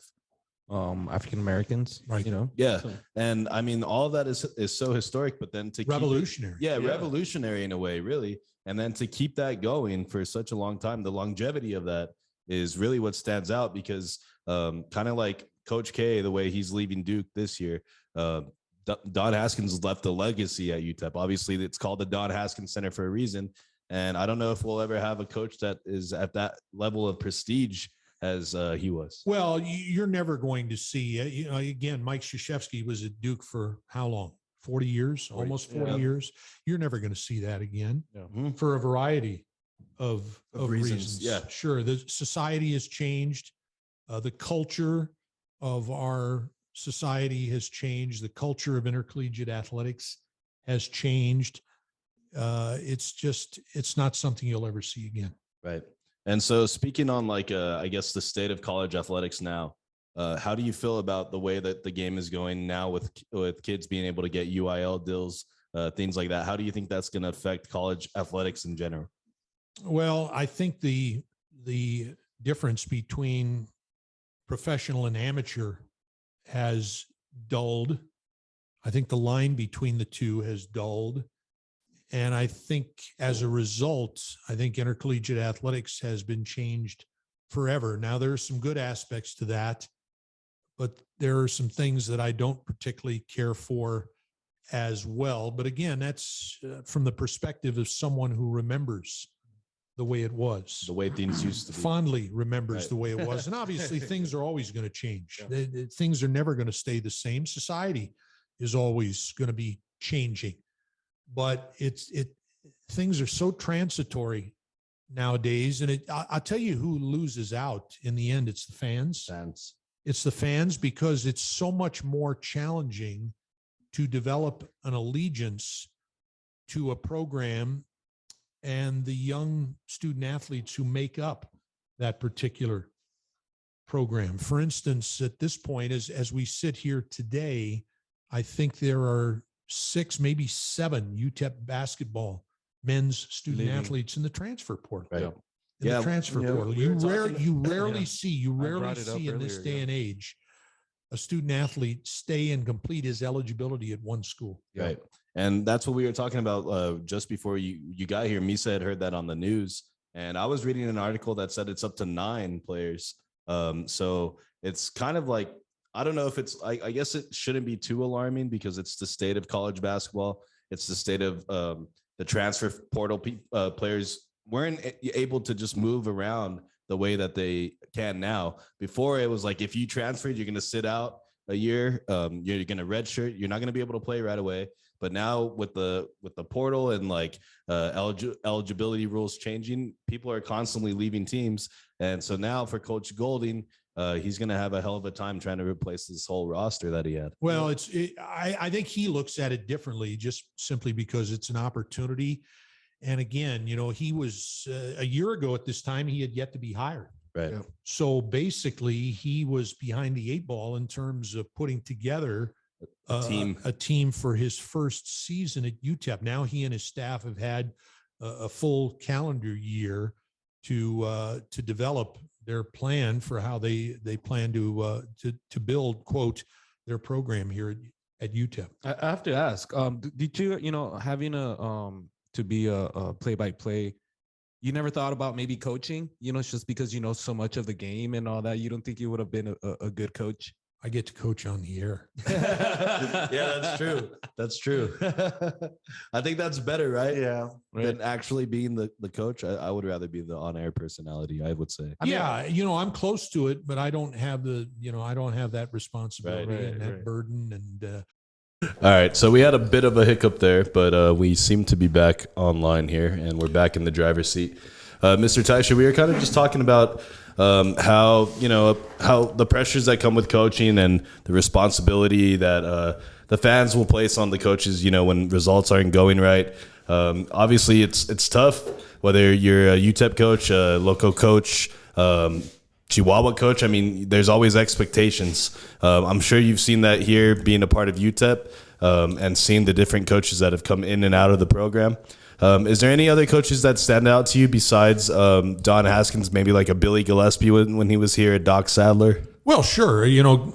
African Americans,
Right.
Yeah.
So-
And I mean, all of that is so historic, but then to
Revolutionary.
keep it, revolutionary in a way, really. And then to keep that going for such a long time, the longevity of that is really what stands out, because kind of like Coach K, the way he's leaving Duke this year, Don Haskins left a legacy at UTEP. Obviously, it's called the Don Haskins Center for a reason. And I don't know if we'll ever have a coach that is at that level of prestige as he was.
Well, you're never going to see, again, Mike Krzyzewski was at Duke for how long? 40 years, almost 40 years. You're never going to see that again for a variety of reasons.
Yeah.
Sure. The society has changed. The culture of our society has changed. The culture of intercollegiate athletics has changed. It's not something you'll ever see again.
Right. And so speaking on I guess the state of college athletics now, how do you feel about the way that the game is going now with kids being able to get UIL deals, things like that? How do you think that's going to affect college athletics in general?
Well, I think the difference between professional and amateur has dulled. I think the line between the two has dulled. And I think as a result, I think intercollegiate athletics has been changed forever. Now, there are some good aspects to that, but there are some things that I don't particularly care for as well. But again, that's from the perspective of someone who remembers the way it was.
The way things used to be.
Fondly remembers
Right.
the way it was. And obviously things are always going to change. Things are never going to stay the same. Society is always going to be changing. But things are so transitory nowadays. And I'll tell you who loses out in the end. It's the fans. It's the fans, because it's so much more challenging to develop an allegiance to a program and the young student athletes who make up that particular program. For instance, at this point, as we sit here today, I think there are 6, maybe 7 UTEP basketball men's student athletes in the transfer portal.
Right.
In the transfer portal. You rarely see in this
earlier,
day and age a student athlete stay and complete his eligibility at one school.
Right. And that's what we were talking about just before you got here. Misa had heard that on the news, and I was reading an article that said it's up to 9 players. So it's kind of like, I don't know if I guess it shouldn't be too alarming, because it's the state of college basketball. It's the state of the transfer portal. Players weren't able to just move around the way that they can now. Before, it was like, if you transferred, you're going to sit out a year. You're going to redshirt. You're not going to be able to play right away. But now with the portal and eligibility rules changing, people are constantly leaving teams. And so now for Coach Golding, he's going to have a hell of a time trying to replace this whole roster that he had.
Well, I think he looks at it differently, just simply because it's an opportunity. And again, he was a year ago at this time, he had yet to be hired.
Right.
So basically, he was behind the 8 ball in terms of putting together a team for his first season at UTEP. Now he and his staff have had a full calendar year to develop their plan for how they plan to build, quote, their program here at UTEP.
I have to ask, did you, having to be a play-by-play, you never thought about maybe coaching, it's just because you know so much of the game and all that, you don't think you would have been a good coach?
I get to coach on the air.
Yeah, that's true. That's true. I think that's better, right?
Yeah.
Than actually being the coach. I would rather be the on-air personality, I would say.
I'm close to it, but I don't have that responsibility and that burden. And
all right, so we had a bit of a hiccup there, but we seem to be back online here, and we're back in the driver's seat. Mr. Teicher, we were kind of just talking about how the pressures that come with coaching and the responsibility that the fans will place on the coaches, when results aren't going right. Obviously, it's tough, whether you're a UTEP coach, a local coach, Chihuahua coach. I mean, there's always expectations. I'm sure you've seen that here, being a part of UTEP and seeing the different coaches that have come in and out of the program. Is there any other coaches that stand out to you besides Don Haskins, maybe like a Billy Gillespie when he was here at Doc Sadler?
Well, sure.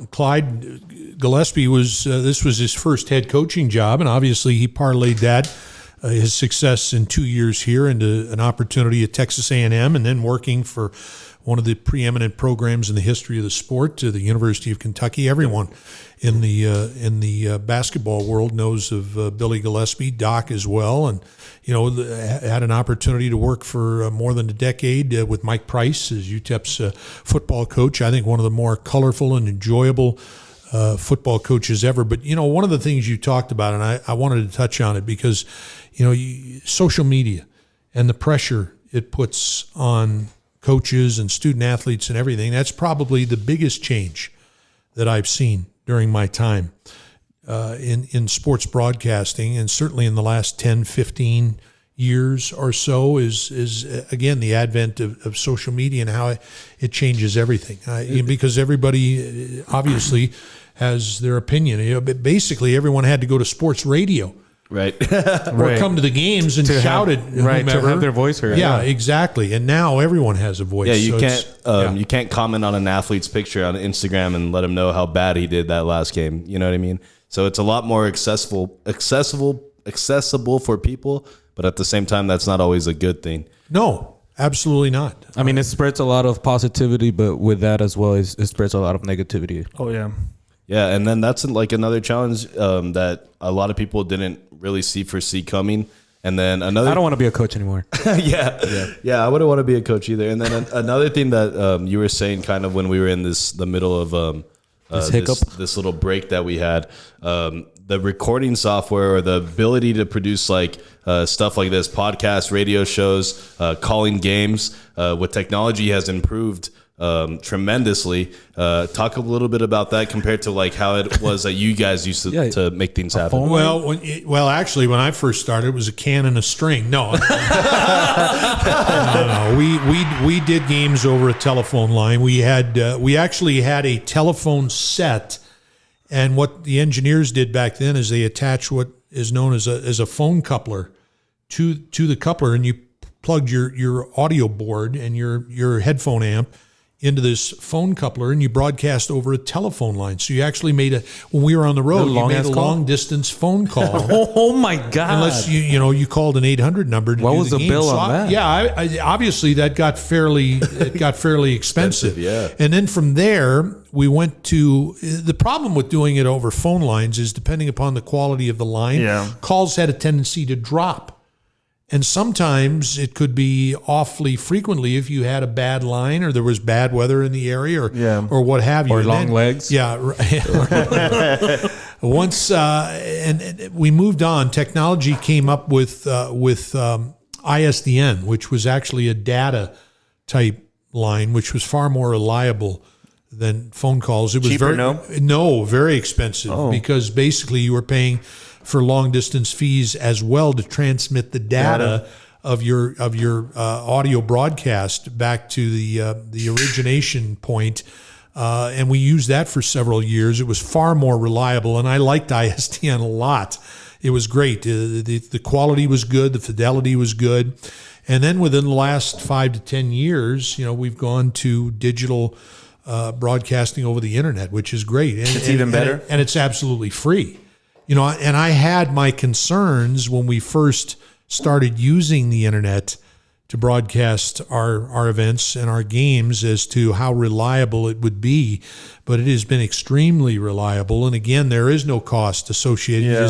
Clyde Gillespie this was his first head coaching job, and obviously he parlayed that his success in 2 years here into an opportunity at Texas A&M, and then working for one of the preeminent programs in the history of the sport, to the University of Kentucky. Everyone in the basketball world knows of Billy Gillespie, Doc as well, and had an opportunity to work for more than a decade with Mike Price as UTEP's football coach. I think one of the more colorful and enjoyable football coaches ever. But one of the things you talked about, and I wanted to touch on it because social media and the pressure it puts on coaches and student athletes and everything, that's probably the biggest change that I've seen during my time in sports broadcasting, and certainly in the last 10, 15 years or so is again, the advent of social media and how it changes everything. Because everybody obviously has their opinion. But basically, everyone had to go to sports radio.
Right.
Or come to the games and shout at whomever.
To have their voice heard.
Yeah, exactly. And now everyone has a voice.
Yeah, you can't comment on an athlete's picture on Instagram and let him know how bad he did that last game. You know what I mean? So it's a lot more accessible for people, but at the same time, that's not always a good thing.
No, absolutely not.
I mean, it spreads a lot of positivity, but with that as well, it spreads a lot of negativity.
Oh, yeah.
Yeah, and then that's like another challenge that a lot of people didn't really foresee coming. And then another,
I don't want to be a coach anymore.
Yeah, I wouldn't want to be a coach either. And then another thing that you were saying, kind of when we were in the middle of this little break that we had, the recording software or the ability to produce like stuff like this, podcasts, radio shows, calling games with technology has improved tremendously. Talk a little bit about that compared to like how it was that you guys used to make things happen.
Well, actually, when I first started, it was a can and a string. No, no. We did games over a telephone line. We actually had a telephone set, and what the engineers did back then is they attached what is known as a phone coupler to the coupler, and you plugged your audio board and your headphone amp into this phone coupler, and you broadcast over a telephone line. So you actually when we were on the road, you made a long distance phone call.
Oh my God.
Unless you called an 800 number to
what
do
was the
game.
bill
so
on that?
Yeah, obviously that got fairly expensive.
Yeah.
And then from there, we went to, the problem with doing it over phone lines is depending upon the quality of the line, calls had a tendency to drop. And sometimes it could be awfully frequently if you had a bad line or there was bad weather in the area or what have you.
Or long legs.
Yeah. Once and we moved on, technology came up with ISDN, which was actually a data type line, which was far more reliable than phone calls. It was
cheaper,
very expensive because basically you were paying for long distance fees as well to transmit the data of your audio broadcast back to the origination point. And we used that for several years. It was far more reliable, and I liked ISDN a lot. It was great. The quality was good. The fidelity was good. And then within the last 5 to 10 years, we've gone to digital broadcasting over the internet, which is great. And
it's even better.
And it's absolutely free. And I had my concerns when we first started using the internet to broadcast our events and our games as to how reliable it would be, but it has been extremely reliable. And again, there is no cost associated.
Yeah.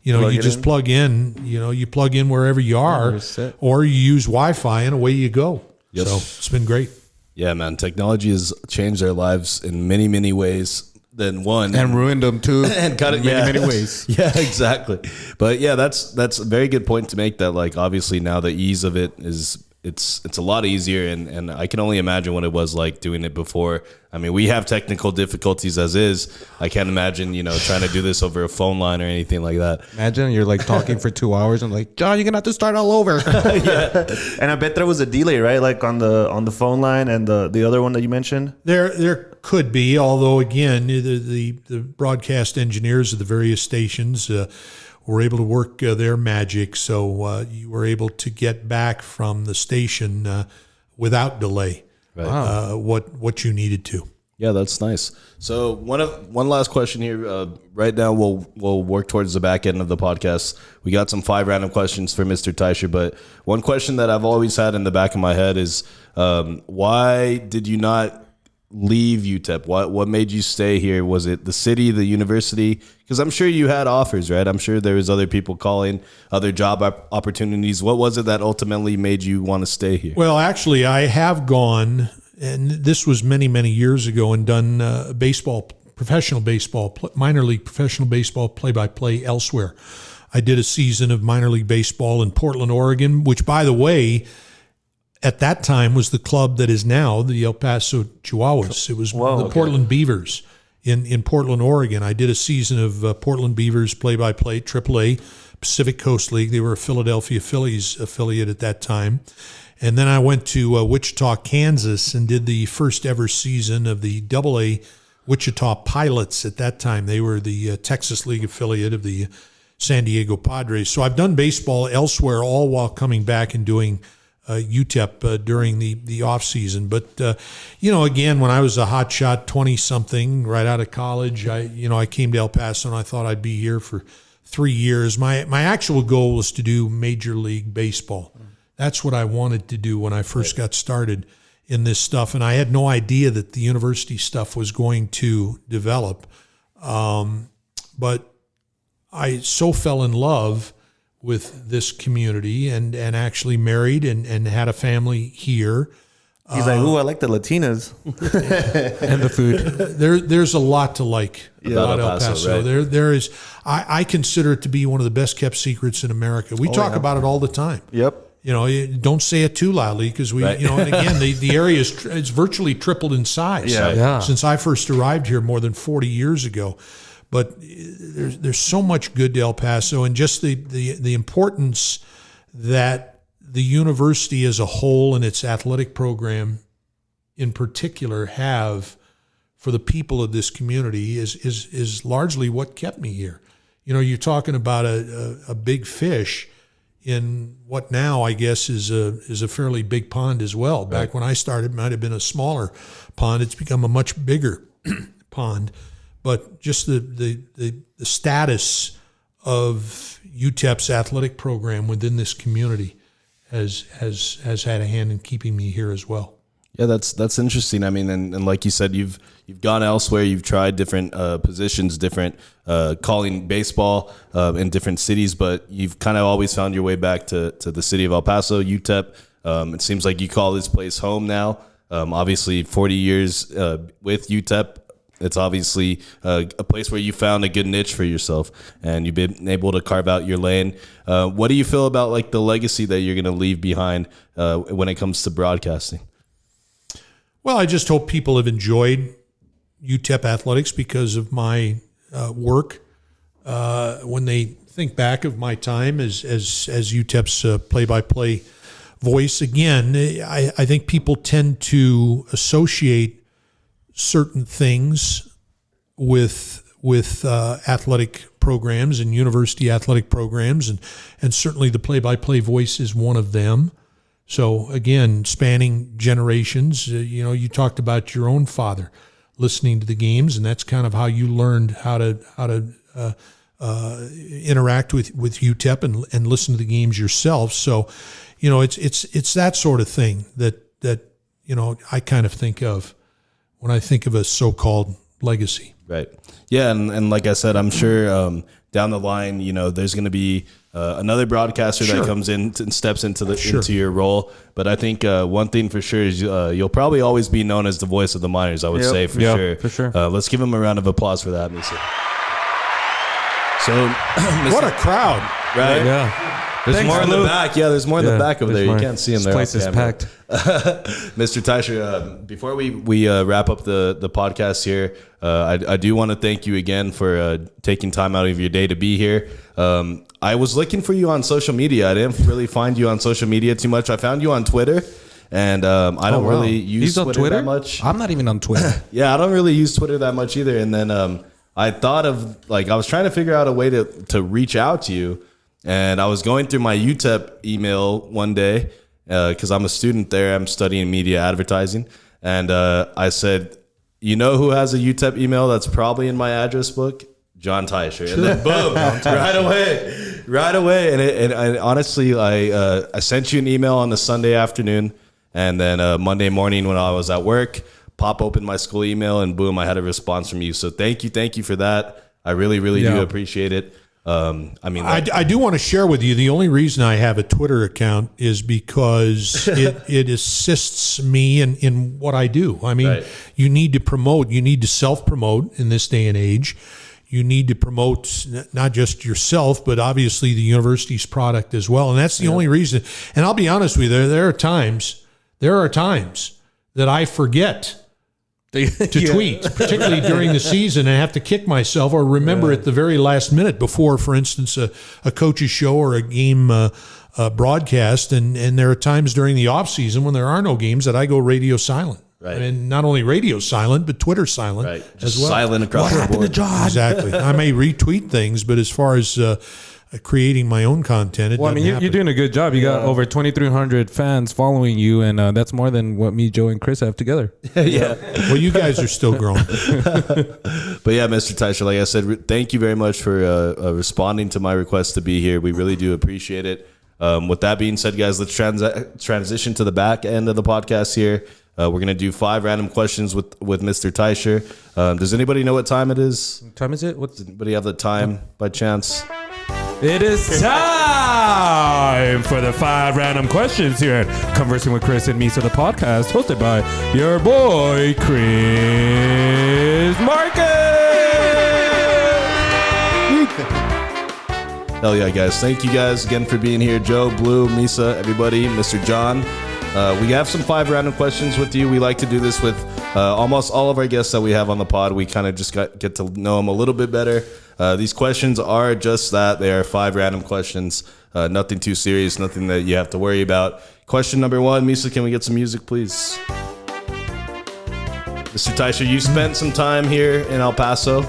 You just plug in, you plug in wherever you are, or you use Wi-Fi and away you go.
Yep.
So it's been great.
Yeah, man. Technology has changed our lives in many, many ways than one.
And ruined them too.
And cut it
in many ways.
Yeah, exactly. But yeah, that's a very good point to make, that like obviously now the ease of it is it's a lot easier, and I can only imagine what it was like doing it before. I mean, we have technical difficulties as is. I can't imagine, trying to do this over a phone line or anything like that.
Imagine you're like talking for 2 hours and like, John, you're gonna have to start all over.
Yeah.
And I bet there was a delay, right? Like on the phone line and the other one that you mentioned.
There could be, although again, the broadcast engineers of the various stations were able to work their magic, so you were able to get back from the station without delay.
Right.
What you needed to.
Yeah, that's nice. So one last question here. Right now, we'll work towards the back end of the podcast. We got some 5 random questions for Mr. Teicher, but one question that I've always had in the back of my head is, why did you not leave UTEP? What made you stay here? Was it the city, the university? Because I'm sure you had offers, right? I'm sure there was other people calling, other job opportunities. What was it that ultimately made you want to stay here?
Well, actually, I have gone, and this was many, many years ago, and done professional baseball, minor league professional baseball play-by-play elsewhere. I did a season of minor league baseball in Portland, Oregon, which, by the way, at that time was the club that is now the El Paso Chihuahuas. It was Portland Beavers in Portland, Oregon. I did a season of Portland Beavers play-by-play, AAA, Pacific Coast League. They were a Philadelphia Phillies affiliate at that time. And then I went to Wichita, Kansas, and did the first ever season of the AA Wichita Pilots at that time. They were the Texas League affiliate of the San Diego Padres. So I've done baseball elsewhere, all while coming back and doing UTEP during the off season. But again, when I was a hotshot 20-something right out of college, I came to El Paso and I thought I'd be here for 3 years. My actual goal was to do Major League Baseball. That's what I wanted to do when I first got started in this stuff, and I had no idea that the university stuff was going to develop. But I so fell in love with this community and actually married and had a family here.
He's like, ooh, I like the Latinas.
And the food.
There's a lot to like about El Paso.
Right?
There is. I consider it to be one of the best kept secrets in America. We talk about it all the time.
Yep.
Don't say it too loudly because we, and again, the area it's virtually tripled in size since I first arrived here more than 40 years ago. But there's so much good to El Paso, and just the importance that the university as a whole and its athletic program in particular have for the people of this community is largely what kept me here. You're talking about a big fish in what now I guess is a fairly big pond as well. Back when I started, it might have been a smaller pond. It's become a much bigger pond. But just the status of UTEP's athletic program within this community has had a hand in keeping me here as well.
Yeah, that's interesting. I mean, and like you said, you've gone elsewhere. You've tried different positions, different calling baseball in different cities, but you've kind of always found your way back to the city of El Paso, UTEP. It seems like you call this place home now. Obviously, 40 years with UTEP. It's obviously a place where you found a good niche for yourself, and you've been able to carve out your lane. What do you feel about like the legacy that you're going to leave behind when it comes to broadcasting?
Well, I just hope people have enjoyed UTEP athletics because of my work. When they think back of my time as UTEP's play-by-play voice, again, I think people tend to associate certain things with athletic programs and university athletic programs, and certainly the play-by-play voice is one of them. So again, spanning generations, you talked about your own father listening to the games, and that's kind of how you learned how to interact with UTEP and listen to the games yourself. So it's that sort of thing that I kind of think of when I think of a so-called legacy.
Right. Yeah. And like I said, I'm sure down the line, there's going to be another broadcaster that comes in and steps into into your role. But I think one thing for sure is you'll probably always be known as the voice of the minors, I would say, for sure.
For sure.
Let's give him a round of applause for that, Misa. So,
What a crowd.
right?
Yeah.
There's more in the back. Yeah, there's more in the back over there.
more.
You can't see him
This
there.
place is packed.
Mr. Teicher, before we wrap up the podcast here, I do want to thank you again for taking time out of your day to be here. I was looking for you on social media. I didn't really find you on social media too much. I found you on Twitter, and I don't really use
He's on
Twitter that much.
I'm not even on Twitter.
Yeah, I don't really use Twitter that much either. And then I thought of I was trying to figure out a way to reach out to you. And I was going through my UTEP email one day because I'm a student there. I'm studying media advertising. And I said, who has a UTEP email that's probably in my address book? Jon Teicher. And then boom, right away. And honestly, I sent you an email on a Sunday afternoon. And then Monday morning when I was at work, pop open my school email and boom, I had a response from you. So thank you for that. I really, really do appreciate it. I
do want to share with you, the only reason I have a Twitter account is because it assists me in what I do. I mean, you need to promote, you need to self-promote in this day and age. You need to promote not just yourself, but obviously the university's product as well. And that's the only reason. And I'll be honest with you, there are times that I forget to tweet, particularly during the season, and I have to kick myself or remember at the very last minute before, for instance, a coach's show or a game broadcast. And there are times during the off season when there are no games that I go radio silent.
Right.
And not only radio silent, but Twitter silent as well.
Silent across the board.
Exactly. I may retweet things, but as far as creating my own content, it doesn't happen.
You're doing a good job. You got over 2,300 fans following you, and that's more than what me, Joe, and Chris have together.
Yeah.
Well, you guys are still growing.
But yeah, Mr. Teicher, like I said, thank you very much for responding to my request to be here. We really do appreciate it. With that being said, guys, let's transition to the back end of the podcast here. We're going to do 5 random questions with Mr. Teicher. Does anybody know what time it is?
What time is it?
Does anybody have the time by chance?
It is time for the 5 random questions here at Conversing with Chris and Misa, the podcast, hosted by your boy, Chris Marcus.
Hell yeah, guys. Thank you guys again for being here. Joe, Blue, Misa, everybody, Mr. John. We have some 5 random questions with you. We like to do this with almost all of our guests that we have on the pod. We kind of just get to know them a little bit better. These questions are just that. They are 5 random questions. Nothing too serious, nothing that you have to worry about. Question number 1, Misa, can we get some music, please? Mr. Teicher, you spent some time here in El Paso.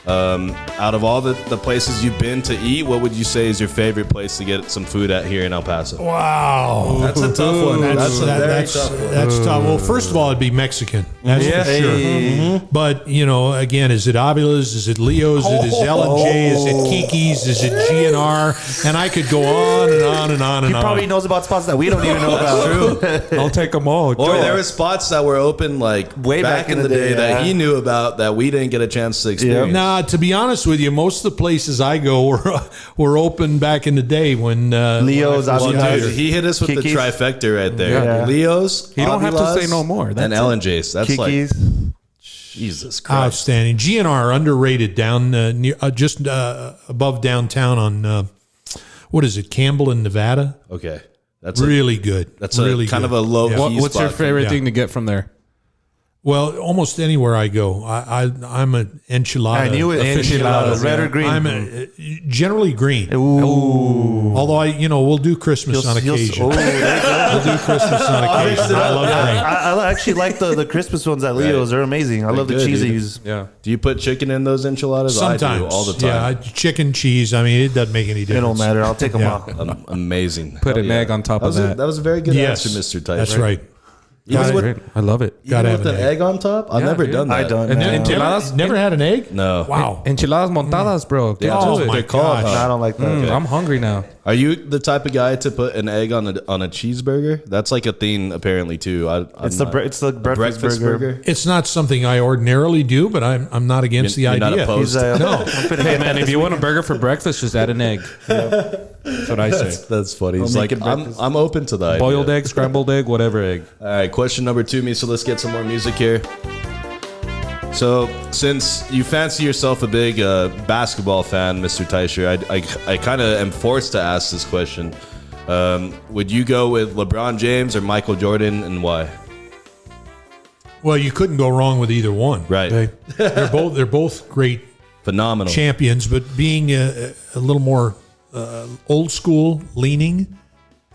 Out of all the places you've been to eat, what would you say is your favorite place to get some food at here in El Paso?
Wow.
That's a tough one. That's a very tough one.
That's tough. Well, first of all, it'd be Mexican. That's for sure. Mm-hmm. But, again, is it Avila's? Is it Leo's? Is it L&J? Is it Kiki's? Is it GNR? And I could go on and on and on and
He
on.
probably knows about spots that we don't even know about.
That's true.
I'll take them all.
Or there were spots that were open way back in the day that he knew about that we didn't get a chance to experience.
Nah, to be honest with you, most of the places I go were open back in the day when
Leo's,
Well,
Avila's.
dude, he hit us with
Kiki's.
the trifecta right there.
Yeah.
Leo's,
You don't have to
Avila's,
say no more. That's
and
it.
L&J's. That's
Kiki's.
like Jesus Christ.
outstanding. GNR underrated down near just above downtown on what is it, Campbell in Nevada?
Okay, that's
Really good.
That's
really
kind
good.
of a low key
What's your
spot.
favorite
Yeah.
thing to get from there?
Well, almost anywhere I go, I'm an enchilada.
I knew it.
aficionado.
Red or green?
I'm generally green.
Ooh.
Although we'll do Christmas on occasion.
there you go.
We'll do Christmas on occasion. I love green.
I actually like the Christmas ones at Leo's. They're amazing. I love the
good,
cheese they
dude.
use.
Yeah.
Do you put chicken in those enchiladas?
Sometimes,
I do all the time.
Yeah, chicken, cheese. I mean, it doesn't make any
It
difference.
don't matter. I'll take them
Yeah.
off.
Amazing.
Put
Hell
an egg on top
that
of
was
that.
That was a very good
Yes,
answer, Mr. Tyson.
that's right.
Even with,
Great. I love it.
even
Gotta
with
have
an
an
egg on top? I've
Yeah,
never
dude.
done that.
I don't.
And
know.
then enchiladas.
Never had an egg?
No.
Wow.
Enchiladas montadas, bro. Get
Yeah,
to
Oh
it.
my
they're called,
gosh.
No, I don't like that.
I'm hungry now.
Are you the type of guy to put an egg on a cheeseburger? That's like a thing apparently too.
It's the breakfast burger.
It's not something I ordinarily do, but I'm not against the
You're
idea.
not opposed.
No.
Hey man, if you want a burger for breakfast, just add an egg. That's what I say.
That's funny. He's like, I'm open to that.
Boiled egg, scrambled egg, whatever egg.
All right, question number 2, Misa. Let's get some more music here. So, since you fancy yourself a big basketball fan, Mr. Teicher, I kind of am forced to ask this question. Would you go with LeBron James or Michael Jordan, and why?
Well, you couldn't go wrong with either one.
Right.
Okay? They're both great
Phenomenal.
champions, but being a little more old school leaning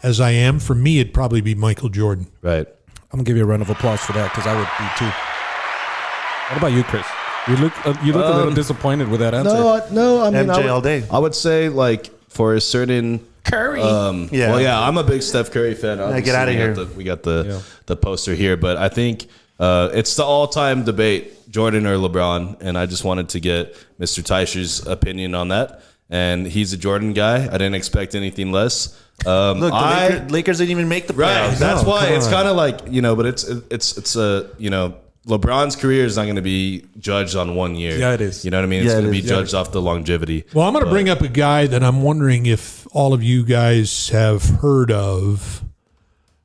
as I am, for me, it'd probably be Michael Jordan.
Right.
I'm gonna give you a round of applause for that because I would be too. What about you, Chris? You look a little disappointed with that answer.
No. I mean,
MJ all day.
I would say like for a certain
Curry.
Yeah.
Well, yeah, I'm a big Steph Curry fan.
Yeah, get outta here.
We got the poster here, but I think it's the all-time debate, Jordan or LeBron, and I just wanted to get Mr. Teicher's opinion on that. And he's a Jordan guy. I didn't expect anything less.
Look, the Lakers didn't even make the playoffs.
Right. That's why it's kind of like, but it's LeBron's career is not going to be judged on 1 year.
Yeah, it is.
You know what I mean? It's
Yeah,
going to
it
be
is.
judged off the longevity.
Well, I'm going to bring up a guy that I'm wondering if all of you guys have heard of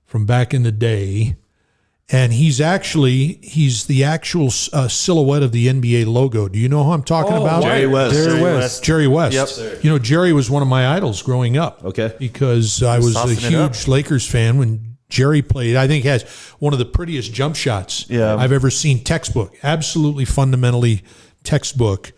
from back in the day. And he's the actual silhouette of the NBA logo. Do you know who I'm talking about?
Jerry West.
Jerry West.
Yep.
Jerry was one of my idols growing up.
Okay.
Because I was a
softening it up.
huge Lakers fan when Jerry played. I think he has one of the prettiest jump shots I've ever seen. Textbook. Absolutely fundamentally textbook.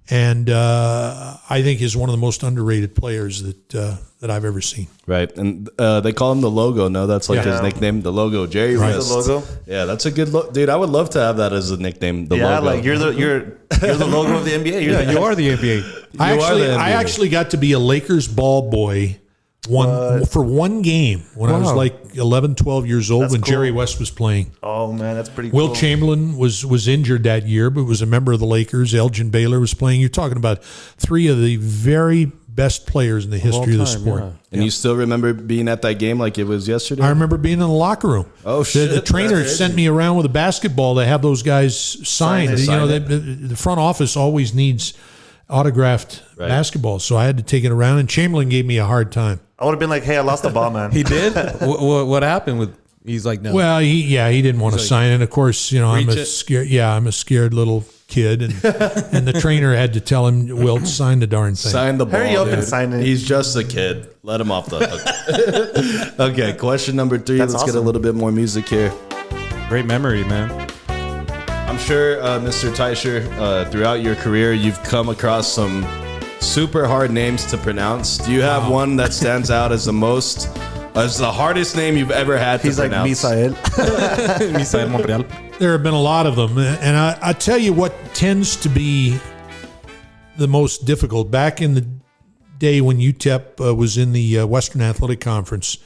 And I think is one of the most underrated players that I've ever seen.
Right. And they call him the logo. No, that's like his nickname, the logo. Jerry West.
The logo.
Yeah, that's a good look. Dude, I would love to have that as a nickname, the logo.
Like you're the logo of the NBA.
You are the NBA.
I actually got to be a Lakers ball boy for one game when I was like 11, 12 years old when
cool.
Jerry West was playing.
Oh man, that's pretty cool.
Will Chamberlain was injured that year, but was a member of the Lakers. Elgin Baylor was playing. You're talking about three of the very best players in the history of the sport.
Yeah.
And you still remember being at that game like it was yesterday?
I remember being in the locker room.
Oh, shit.
The trainer sent me around with a basketball to have those guys sign. The front office always needs autographed basketballs, so I had to take it around, and Chamberlain gave me a hard time.
I would have been like, hey, I lost the ball, man.
He did. What happened with? He's like, no.
Well, he didn't want to sign it. And of course, I'm
Reach
a
it.
scared. Yeah, I'm a scared little kid, and the trainer had to tell him, "Wilt, sign the darn thing."
Sign the ball.
Hurry up and
dude.
sign it.
He's just a kid. Let him off the hook. Okay, question number 3.
That's
Let's get a
awesome.
little bit more music here.
Great memory, man.
I'm sure, Mr. Teicher, throughout your career, you've come across some super hard names to pronounce. Do you have one that stands out as the hardest name you've ever had to
He's like
pronounce?
Misael.
Misael Montreal.
There have been a lot of them, and I tell you what tends to be the most difficult. Back in the day when UTEP was in the Western Athletic Conference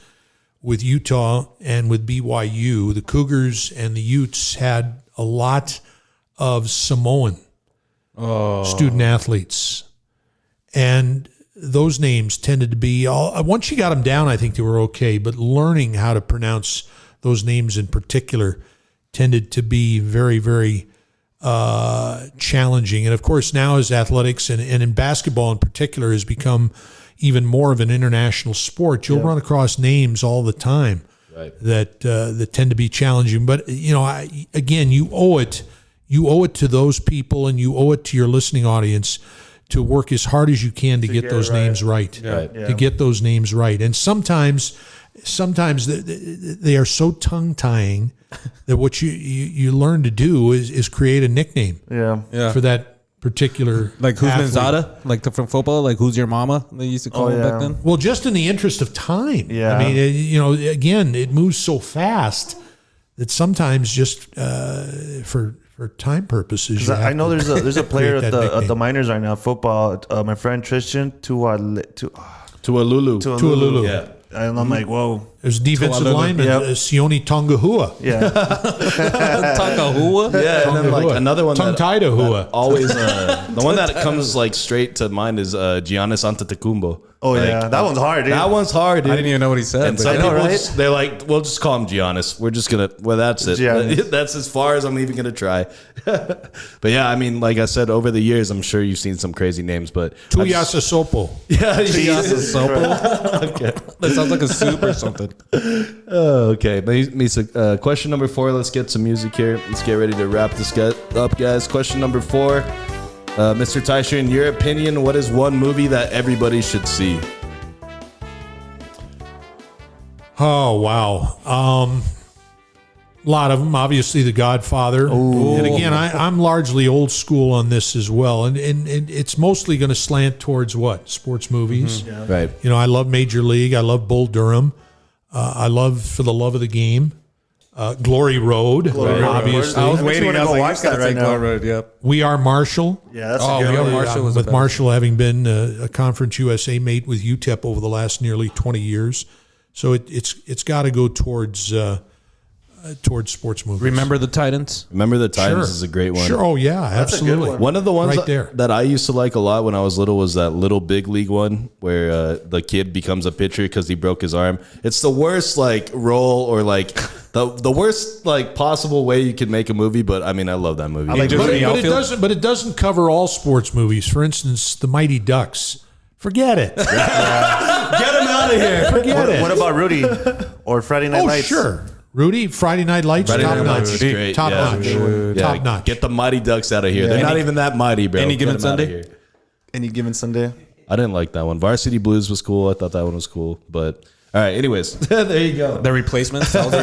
with Utah and with BYU, the Cougars and the Utes had a lot of Samoan student athletes. And those names tended to be once you got them down, I think they were okay. But learning how to pronounce those names in particular tended to be very, very challenging. And of course, now as athletics and in basketball in particular has become even more of an international sport, you'll run across names all the time that tend to be challenging. But you owe it to those people, and you owe it to your listening audience to work as hard as you can to get those names right. To get those names right. And sometimes they are so tongue-tying that what you learn to do is create a nickname for that particular
Like who's
athlete.
Menzada? Like from football? Like who's your mama? They used to call him back then.
Well, just in the interest of time.
Yeah.
I mean, again, it moves so fast that sometimes just for time purposes.
I know there's a player
create
at
that
the
nickname.
minors right now, football. My friend Tristan
Tualulu.
Tualulu.
Yeah.
and I'm like, whoa.
There's defensive lineman, Sione Tongahua.
Yeah.
Takahua?
Yeah, and then like another one
Tongue-tied-ahua.
always the one that comes like straight to mind is Giannis Antetokounmpo.
Oh yeah, that one's hard, dude.
That one's hard, dude.
I didn't even know what he said.
And
but
some
yeah.
people,
right?
they're like, we'll just call him Giannis. We're just gonna, that's it.
Giannis.
That's as far as I'm even gonna try. But yeah, I mean, like I said, over the years, I'm sure you've seen some crazy names, but
Tuyasa Sopo.
yeah,
Jesus
okay.
That sounds like a soup or something.
Oh, okay. Misa, question number 4. Let's get some music here. Let's get ready to wrap this up, guys. Question number 4. Mr. Teicher, in your opinion, what is one movie that everybody should see?
Oh, wow. A lot of them. Obviously, The Godfather. And again, I'm largely old school on this as well. And it's mostly going to slant towards what? Sports movies.
Mm-hmm. Right.
You know, I love Major League. I love Bull Durham. I love For the Love of the Game. Glory Road, obviously.
I was waiting.
to
I was
go
like,
watch that right now.
Road, yep.
We Are Marshall.
Yeah, that's
Oh,
a good
We Are
one.
Marshall was
with
the best.
Marshall having been a Conference USA mate with UTEP over the last nearly 20 years. So it's got to go towards sports movies.
Remember the Titans?
Remember the Titans
Sure.
is a great one.
Sure. Oh, yeah,
a good
absolutely.
one.
One of the ones
Right there.
that I used to like a lot when I was little was that Little Big League one where the kid becomes a pitcher because he broke his arm. It's the worst like role or like the worst like possible way you could make a movie, but I mean I love that movie.
like
But,
the outfield?
it doesn't cover all sports movies. For instance, The Mighty Ducks. Forget it.
Get him out of here.
Forget it.
What about Rudy or Friday Night
Oh,
Lights?
sure. Rudy, Friday Night Lights,
Friday
top
Night
notch.
Lights is great.
Top
Yeah.
notch.
Yeah,
Top notch.
Get the Mighty Ducks out of here. They're not even that mighty, bro.
Any
Get
Given
them outta
Sunday?
here.
Any Given Sunday?
I didn't like that one. Varsity Blues was cool. I thought that one was cool. But all right, anyways, there you go.
The Replacements? That was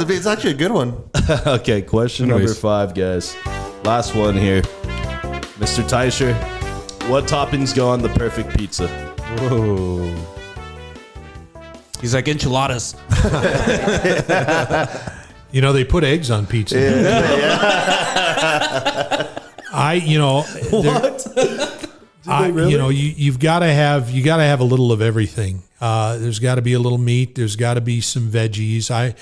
It's actually a good one.
Okay, question
Anyways.
number 5, guys. Last one here. Mr. Teicher, what toppings go on the perfect pizza?
Whoa. He's like enchiladas.
You know, they put eggs on pizza. You've got to have a little of everything. There's got to be a little meat. There's got to be some veggies. I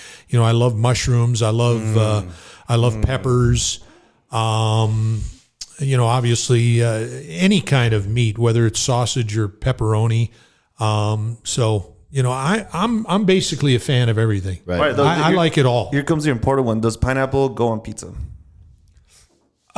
love mushrooms. I love peppers. Obviously any kind of meat, whether it's sausage or pepperoni. I'm basically a fan of everything.
Right.
All right,
I like it all.
Here comes the important one. Does pineapple go on pizza?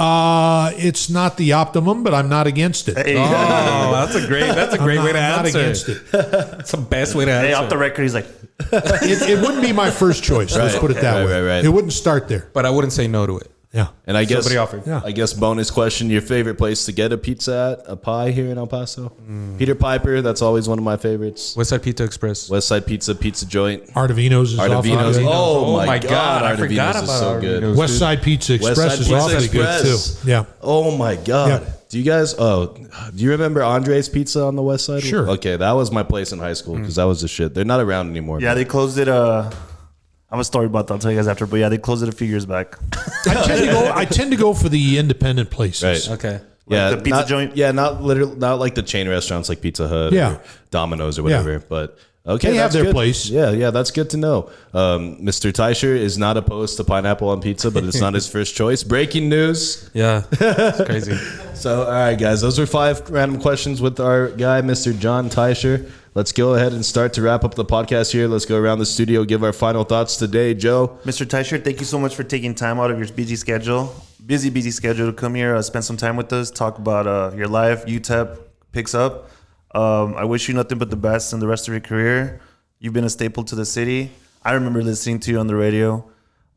It's not the optimum, but I'm not against it.
Hey,
Oh, that's a great way to
I'm not
answer.
against it.
That's the best way to answer.
hey, off the record, he's like,
It wouldn't be my first choice. Let's put it that way.
right.
It wouldn't start there.
But I wouldn't say no to it.
Yeah.
And I guess
Somebody offered.
Yeah.
I guess bonus question: your favorite place to get a pizza at? A pie here in El Paso? Peter Piper. That's always one of my favorites.
West Side Pizza Express.
West Side Pizza, Pizza Joint.
Artavino's is awfully
Artavino's.
good.
Oh my God,
I forgot
Artavino's is
about
so good.
Artavino's.
West Side Pizza
West
Express
Side
is
Pizza
awfully
Express.
good too. Yeah.
Oh my God.
Yeah.
Do you guys? Do you remember Andre's Pizza on the West Side?
Sure.
Okay, that was my place in high school because that was the shit. They're not around anymore.
yeah, they closed it. I have a story about that. I'll tell you guys after. But yeah, they closed it a few years back.
I tend to go for the independent places.
Right.
Okay.
Yeah,
the pizza
not,
joint?
Yeah, not like the chain restaurants like Pizza Hut
Yeah.
or Domino's or whatever.
Yeah.
But okay,
They have
that's
their
good.
place.
Yeah, that's good to know. Mr. Teicher is not opposed to pineapple on pizza, but it's not his first choice. Breaking news.
Yeah. It's crazy.
So, all right, guys, those were 5 random questions with our guy, Mr. Jon Teicher. Let's go ahead and start to wrap up the podcast here. Let's go around the studio, give our final thoughts today. Joe.
Mr. Teicher, thank you so much for taking time out of your busy schedule to come here, spend some time with us, talk about your life. UTEP picks up. I wish you nothing but the best in the rest of your career. You've been a staple to the city. I remember listening to you on the radio.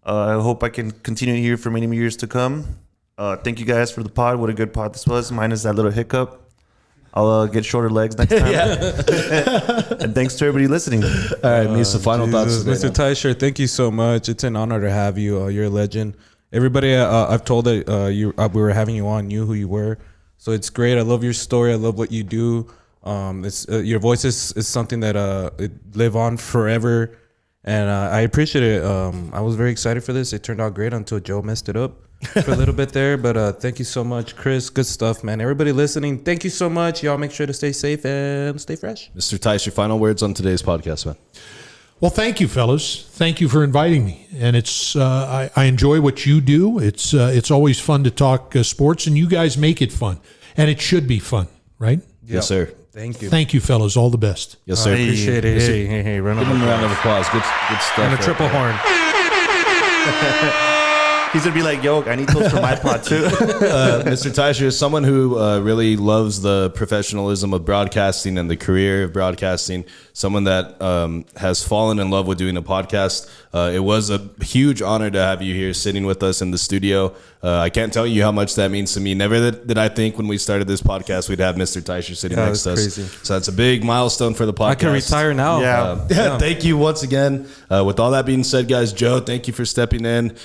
I hope I can continue here for many years to come. Thank you guys for the pod. What a good pod this was. Minus that little hiccup. I'll get shorter legs next time. And thanks to everybody listening.
All right, Misa, final thoughts today.
Mr. Teicher, thank you so much. It's an honor to have you. You're a legend. Everybody I've told that we were having you on knew who you were. So it's great. I love your story. I love what you do. It's your voice is something that it live on forever. And I appreciate it. I was very excited for this. It turned out great until Joe messed it up for a little bit there. But thank you so much, Chris. Good stuff, man. Everybody listening, thank you so much. Y'all make sure to stay safe and stay fresh.
Mr. Teicher, final words on today's podcast, man.
Well, thank you, fellas. Thank you for inviting me. And it's I enjoy what you do. It's always fun to talk sports, and you guys make it fun. And it should be fun, right?
Yes, sir.
Thank you.
Thank you, fellas. All the best.
Yes, sir.
Appreciate it. Hey, run
Give him a round of applause. Good stuff.
And a
right
triple
there.
horn.
He's gonna be like, yo, I need those for my pot too.
Mr. Teicher is someone who really loves the professionalism of broadcasting and the career of broadcasting. Someone that has fallen in love with doing a podcast. It was a huge honor to have you here sitting with us in the studio. I can't tell you how much that means to me. Never did I think when we started this podcast we'd have Mr. Teicher sitting next to us.
crazy.
So that's a big milestone for the podcast.
I can retire now.
Yeah.
Thank you once again. With all that being said, guys, Joe, thank you for stepping in.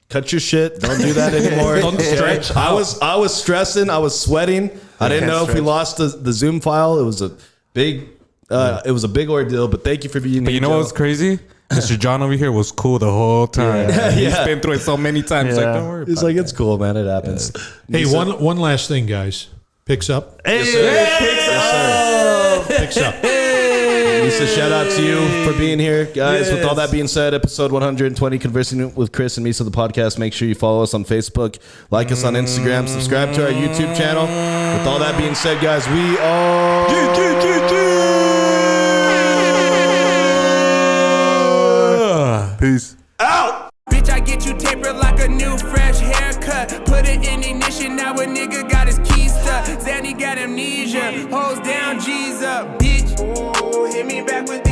Cut your shit. Don't do that anymore.
Don't stretch.
I was stressing. I was sweating. I didn't know if we lost the Zoom file. It was a big ordeal. But thank you for being
But
here.
you know
Joe.
what's crazy? Mr. John over here was cool the whole time. He's
Yeah.
been through it so many times.
Yeah.
Like, don't worry.
He's
about
like,
it.
it's cool, man. It happens.
Hey, one last thing, guys. Picks up.
Yes, sir.
Picks up.
Lisa, shout out to you for being here, guys. With all that being said, episode 120, Conversing with Chris and Misa, the podcast. Make sure you follow us on Facebook, like us on Instagram, subscribe to our YouTube channel. With all that being said, guys, we are...
Peace.
out!
Bitch, I get you tapered like a new fresh haircut. Put it in ignition, now a nigga got his keys stuck. Zanny got amnesia, hoes down, G's up, bitch. Ooh, hit me back with